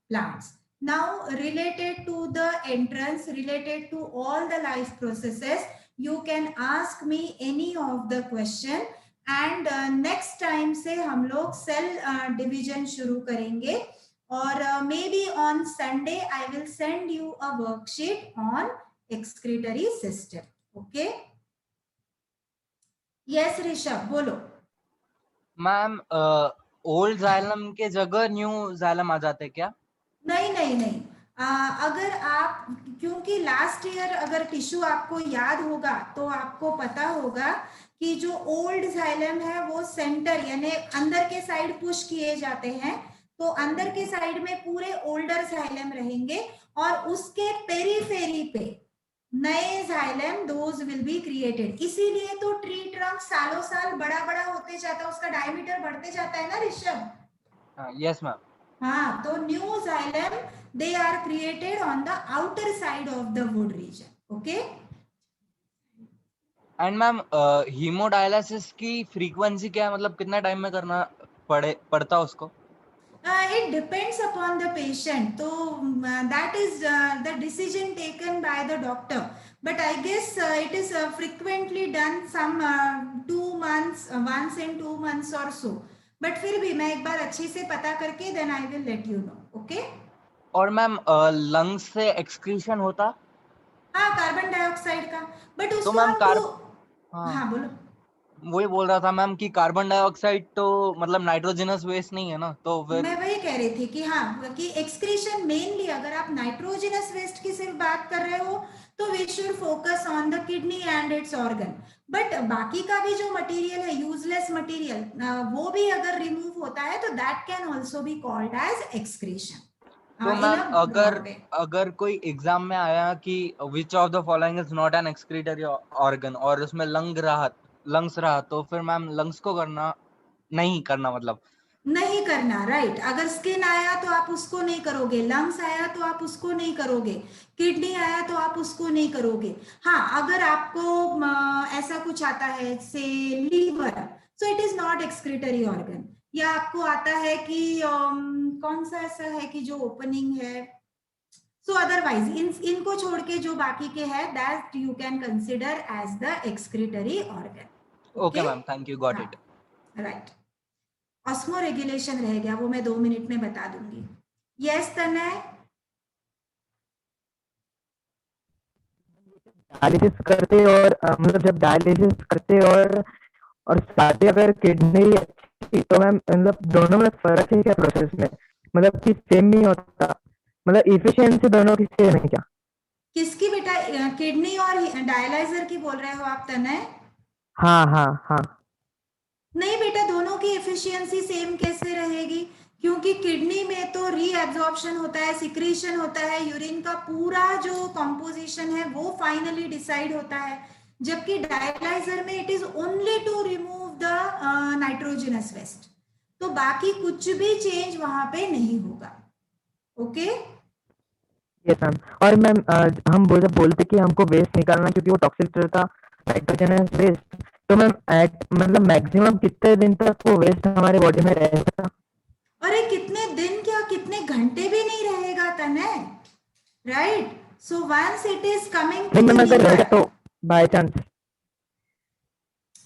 plants. Now related to the entrance, related to all the life processes, you can ask me any of the question, and next time से हम लोग cell division शुरू करेंगे, और maybe on Sunday I will send you a worksheet on excretory system. Okay? Yes, Rishabh, बोलो. Ma'am old xylem के जगह new xylem आ जाते क्या? नहीं नहीं नहीं, अगर आप, क्योंकि लास्ट ईयर अगर टिश्यू आपको याद होगा तो आपको पता होगा कि जो ओल्ड जाइलम है वो सेंटर यानी अंदर के साइड पुश किए जाते हैं, तो अंदर के साइड में पूरे ओल्डर जाइलम रहेंगे, और उसके पेरीफेरी पे नए xylem those will be created. इसीलिए तो ट्री ट्रंक सालों साल बड़ा बड़ा होते जाता है, उसका डायमीटर बढ़ते जाता है ना ऋषभ? Yes ma'am. हाँ, तो new xylem, they are created on the outer side of the wood region. Okay? And ma'am haemodialysis की फ्रीक्वेंसी क्या है, मतलब कितना टाइम में करना पड़ता उसको? It depends upon the patient. So that is the decision taken by the doctor. But I guess it is frequently done some 2 months, once in 2 months or so. But फिर भी मैं एक बार अच्छे से पता करके then I will let you know. Okay? और ma'am lungs से एक्सक्रीशन होता? हाँ, कार्बन डाइऑक्साइड का, बट तो उसको मैम हम हाँ हाँ बोलो. वही बोल रहा था मैम कि कार्बन डाइऑक्साइड तो मतलब नाइट्रोजनस वेस्ट नहीं है ना, तो फिर मैं वही कह रही थी कि हाँ, कि एक्सक्रीशन मेनली अगर आप नाइट्रोजनस वेस्ट की सिर्फ बात कर रहे हो तो we should focus on the kidney and its organ, but बाकी का भी जो मटेरियल है, यूजलेस मटेरियल, वो भी अगर रिमूव होता है तो that can also be called as excretion तो इन मैम अ अगर ब्रॉड वे। अगर कोई एग्जाम में आया कि which of the following is not an excretory organ और उसमें लंग्स रहा, तो फिर मैम लंग्स को करना नहीं करना मतलब। नहीं करना, राइट। अगर स्किन आया तो आप उसको नहीं करोगे, लंग्स आया तो आप उसको नहीं करोगे, किडनी आया तो आप उसको नहीं करोगे। हाँ, अगर आपको ऐसा कुछ आता है से liver, so it is not excretory organ. या आपको आता है कि कौन सा ऐसा है कि जो ओपनिंग है, सो अदरवाइज इनको छोड़ के जो बाकी के हैं that you can consider as the excretory organ. Okay okay, ma'am, thank you, got हाँ, इट। राइट। ऑस्मो रेगुलेशन रह गया, वो मैं 2 मिनट में बता दूंगी। यस तनय। डायलिसिस करते और मतलब जब डायलिसिस करते और साथ ही अगर किडनी अच्छी, तो मैम मतलब दोनों में फर्क है क्या प्रोसेस में? मतलब कि सेम नहीं होता, मतलब इफिशियंसी दोनों की सेम है क्या? किसकी बेटा, किडनी और डायलाइजर की बोल रहे हो आप तनय? हाँ हाँ हाँ। नहीं बेटा, दोनों की एफिशिएंसी सेम कैसे रहेगी? क्योंकि किडनी में तो रीएब्जॉर्प्शन होता है, सिक्रीशन होता है, यूरिन का पूरा जो कॉम्पोजिशन है वो फाइनली डिसाइड होता है, जबकि डायलाइजर में it is only to remove the nitrogenous waste, तो बाकी कुछ भी चेंज वहां पे नहीं होगा। Okay, yes ma'am. और मैम हम जब बोलते कि हमको वेस्ट निकालना क्योंकि वो टॉक्सिक रहता, नाइट्रोजनस वेस्ट, तो मैम एट मतलब मैक्सिमम कितने दिन तक वो वेस्ट हमारे बॉडी में रहेगा? अरे कितने दिन क्या, कितने घंटे भी नहीं रहेगा तने, right? So once it is coming नहीं टू द मैम, अगर रहेगा लीवर, तो बाय चांस।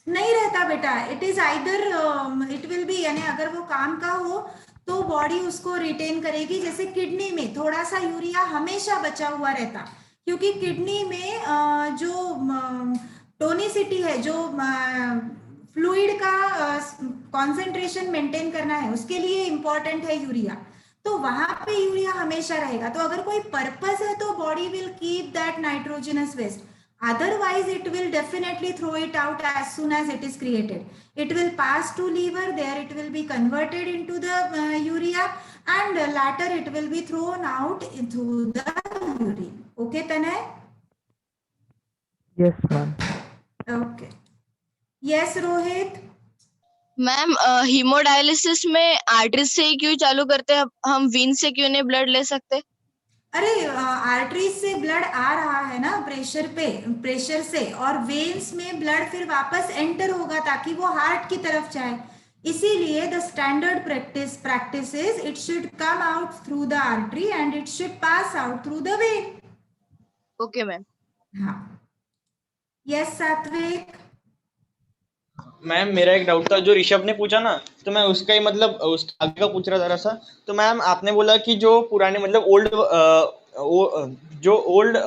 नहीं रहता बेटा, it is either it will be, यानी अगर वो काम का हो तो बॉडी उसको रिटेन करेगी। जैसे किडनी में थोड़ा सा यूरिया हमेशा बचा हुआ रहता, क्योंकि किडनी में जो टोनिसिटी है, जो फ्लूइड का कॉन्सेंट्रेशन मेंटेन करना है, उसके लिए इंपॉर्टेंट है यूरिया, तो वहां पे यूरिया हमेशा रहेगा। तो अगर कोई पर्पस है तो body will keep that nitrogenous waste, otherwise it will definitely throw it out as soon as it is created. It will pass to liver, there it will be converted into the urea, and later it will be thrown out through the urine. Okay Tanay? Yes ma'am. Okay, yes Rohit. Ma'am haemodialysis में artery से ही क्यों चालू करते हैं, हम Wien से क्यों नहीं ब्लड ले सकते? अरे आर्टरीज से ब्लड आ रहा है ना प्रेशर से, और वेन्स में ब्लड फिर वापस एंटर होगा ताकि वो हार्ट की तरफ जाए, इसीलिए the standard practice is it should come out through the artery and it should pass out through the when. Okay ma'am. हाँ, यस सात्विक। मैम मेरा एक डाउट था जो ऋषभ ने पूछा ना, तो मैं उसका ही मतलब उसका आगे का पूछ रहा जरा सा। तो मैम आपने बोला कि जो पुराने मतलब जो ओल्ड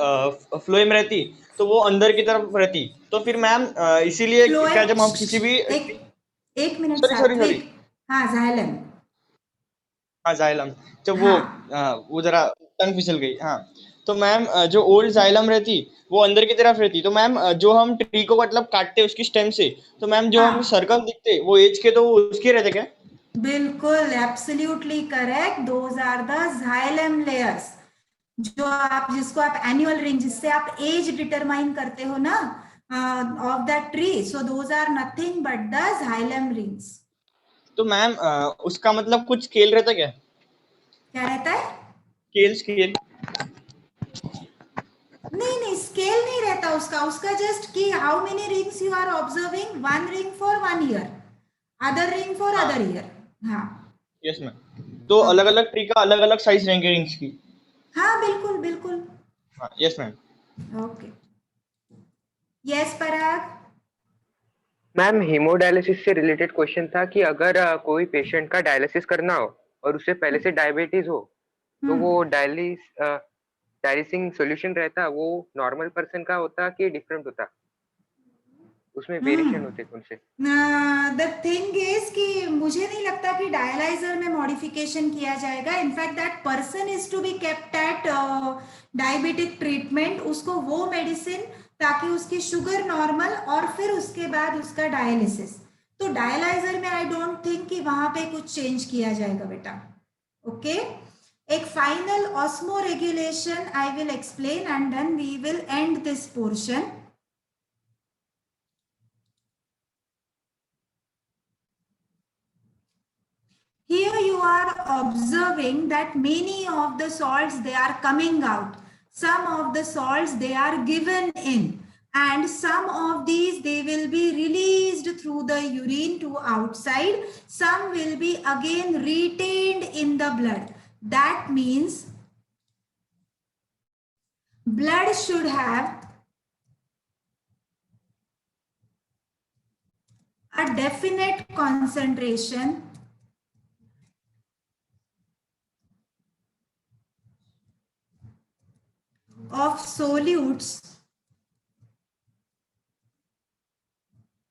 फ्लोएम रहती तो वो अंदर की तरफ रहती, तो फिर मैम इसीलिए क्या फ्लोएम, जब हम किसी भी एक मिनट सॉरी सॉरी सॉरी, सात्विक। हाँ, जाइलम। हाँ जाइलम, जब हाँ वो जरा टंग फिसल गई, हाँ। तो मैम जो ओल्ड जाइलम रहती वो अंदर की तरफ रहती, तो मैम जो हम ट्री को मतलब काटते उसकी स्टेम से, तो मैम जो हम हाँ, सर्कल दिखते वो एज के तो वो उसके रहते क्या? बिल्कुल absolutely correct, those are the xylem layers, जो आप जिसको आप एनुअल रिंग, जिससे आप एज डिटरमाइन करते हो ना of that tree, so those are nothing but the xylem rings. तो मैम उसका मतलब कुछ स्केल रहता क्या? क्या रहता है? Scale scale? नहीं नहीं, स्केल नहीं रहता उसका, उसका जस्ट कि how many rings you are observing, one ring for 1 year, other ring for हाँ, अदर ईयर। हाँ, यस मैम। तो अलग ओके, अलग ट्री का अलग अलग साइज रहेंगे रिंग्स की? हाँ बिल्कुल बिल्कुल। हाँ यस मैम। ओके, यस पराग। मैम हीमोडायलिसिस से रिलेटेड क्वेश्चन था कि अगर कोई पेशेंट का डायलिसिस करना हो और उसे पहले से डायबिटीज हो, तो वो डायलिसिंग सॉल्यूशन रहता वो नॉर्मल पर्सन का होता कि डिफरेंट होता? उसमें वेरिएशन होते कौन से? द थिंग इज कि मुझे नहीं लगता कि डायलाइजर में मॉडिफिकेशन किया जाएगा. In fact that person is to be kept at diabetic treatment. उसको वो मेडिसिन ताकि उसकी शुगर नॉर्मल और फिर उसके बाद उसका डायलिसिस. तो डायलाइजर में आई डोंट थिंक कि वहां पे कुछ चेंज किया जाएगा बेटा. ओके एक final osmoregulation I will explain and then we will end this portion. Here you are observing that many of the salts they are coming out. Some of the salts they are given in, and some of these they will be released through the urine to outside. Some will be again retained in the blood. That means blood should have a definite concentration of solutes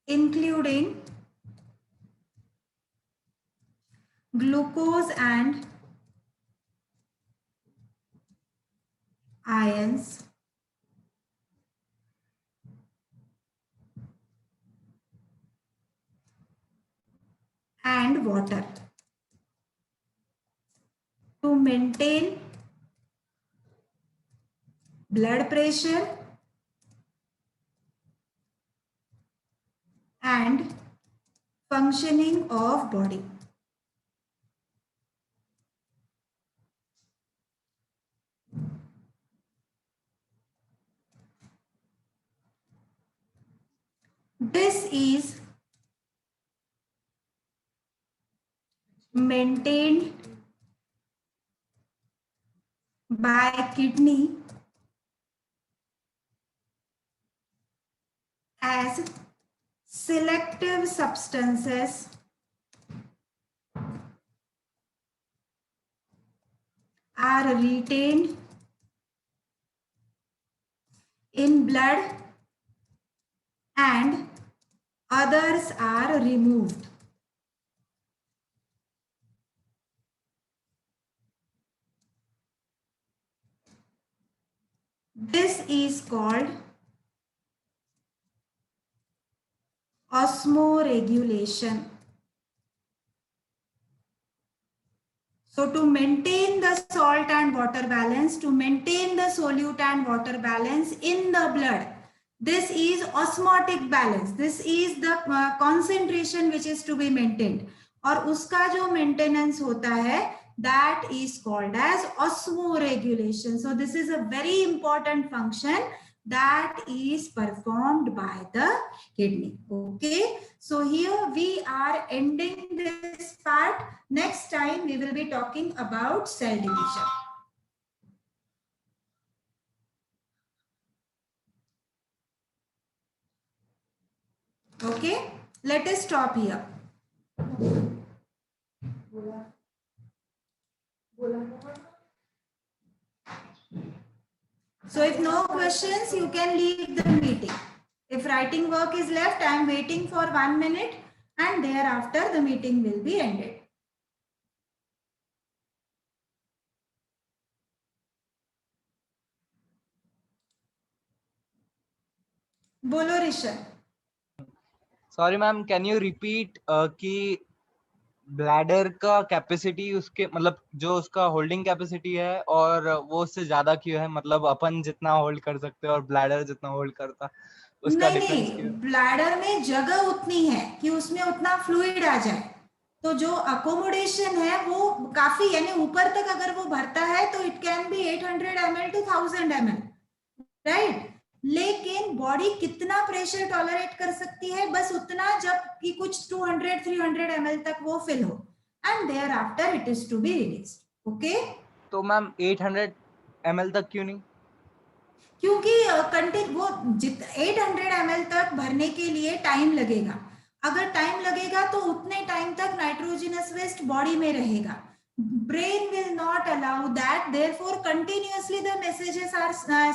including glucose and ions and water to maintain blood pressure and functioning of body. This is maintained by kidney as selective substances are retained in blood and others are removed. This is called osmoregulation. So to maintain the salt and water balance, to maintain the solute and water balance in the blood, this is osmotic balance. This is the concentration which is to be maintained. और उसका जो maintenance होता है, that is called as osmoregulation. So this is a very important function that is performed by the kidney. Okay, so here we are ending this part. Next time we will be talking about cell division. Okay, let us stop here. So if no questions, you can leave the meeting. If writing work is left, I am waiting for 1 minute and thereafter the meeting will be ended. बोलो Rishabh. Sorry ma'am, can you repeat कि bladder का capacity उसके मतलब जो उसका holding capacity है और वो उससे ज्यादा क्यों है? मतलब अपन जितना होल्ड कर सकते हैं और ब्लैडर जितना होल्ड करता, उसका डिफरेंस क्यों? ब्लैडर में जगह उतनी है कि उसमें उतना फ्लूइड आ जाए, तो जो अकोमोडेशन है वो काफी, यानी ऊपर तक अगर वो भरता है तो it can be 800 ml to 1000 ml, right. लेकिन बॉडी कितना प्रेशर टॉलरेट कर सकती है? बस उतना जब कि कुछ 200-300 ml तक वो फिल हो, and thereafter it is to be released. Okay, तो मैम 800 ml तक क्यों नहीं? क्योंकि वो 800 ml तक भरने के लिए टाइम लगेगा. अगर टाइम लगेगा तो उतने टाइम तक नाइट्रोजनस वेस्ट बॉडी में रहेगा. Brain will not allow that. Therefore, continuously the messages are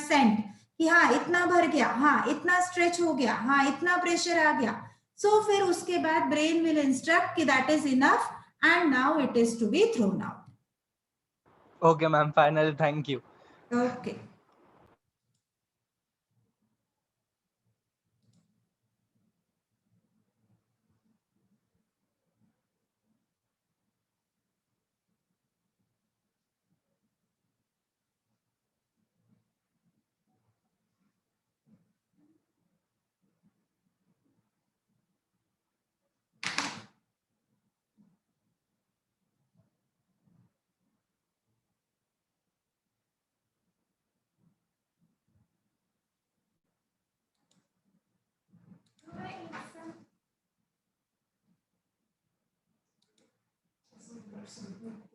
sent कि हाँ इतना भर गया, हाँ इतना स्ट्रेच हो गया, हाँ इतना प्रेशर आ गया, सो फिर उसके बाद ब्रेन विल इंस्ट्रक्ट कि that is enough and now it is to be thrown out. Okay, ma'am. Finally, thank you. Okay. Some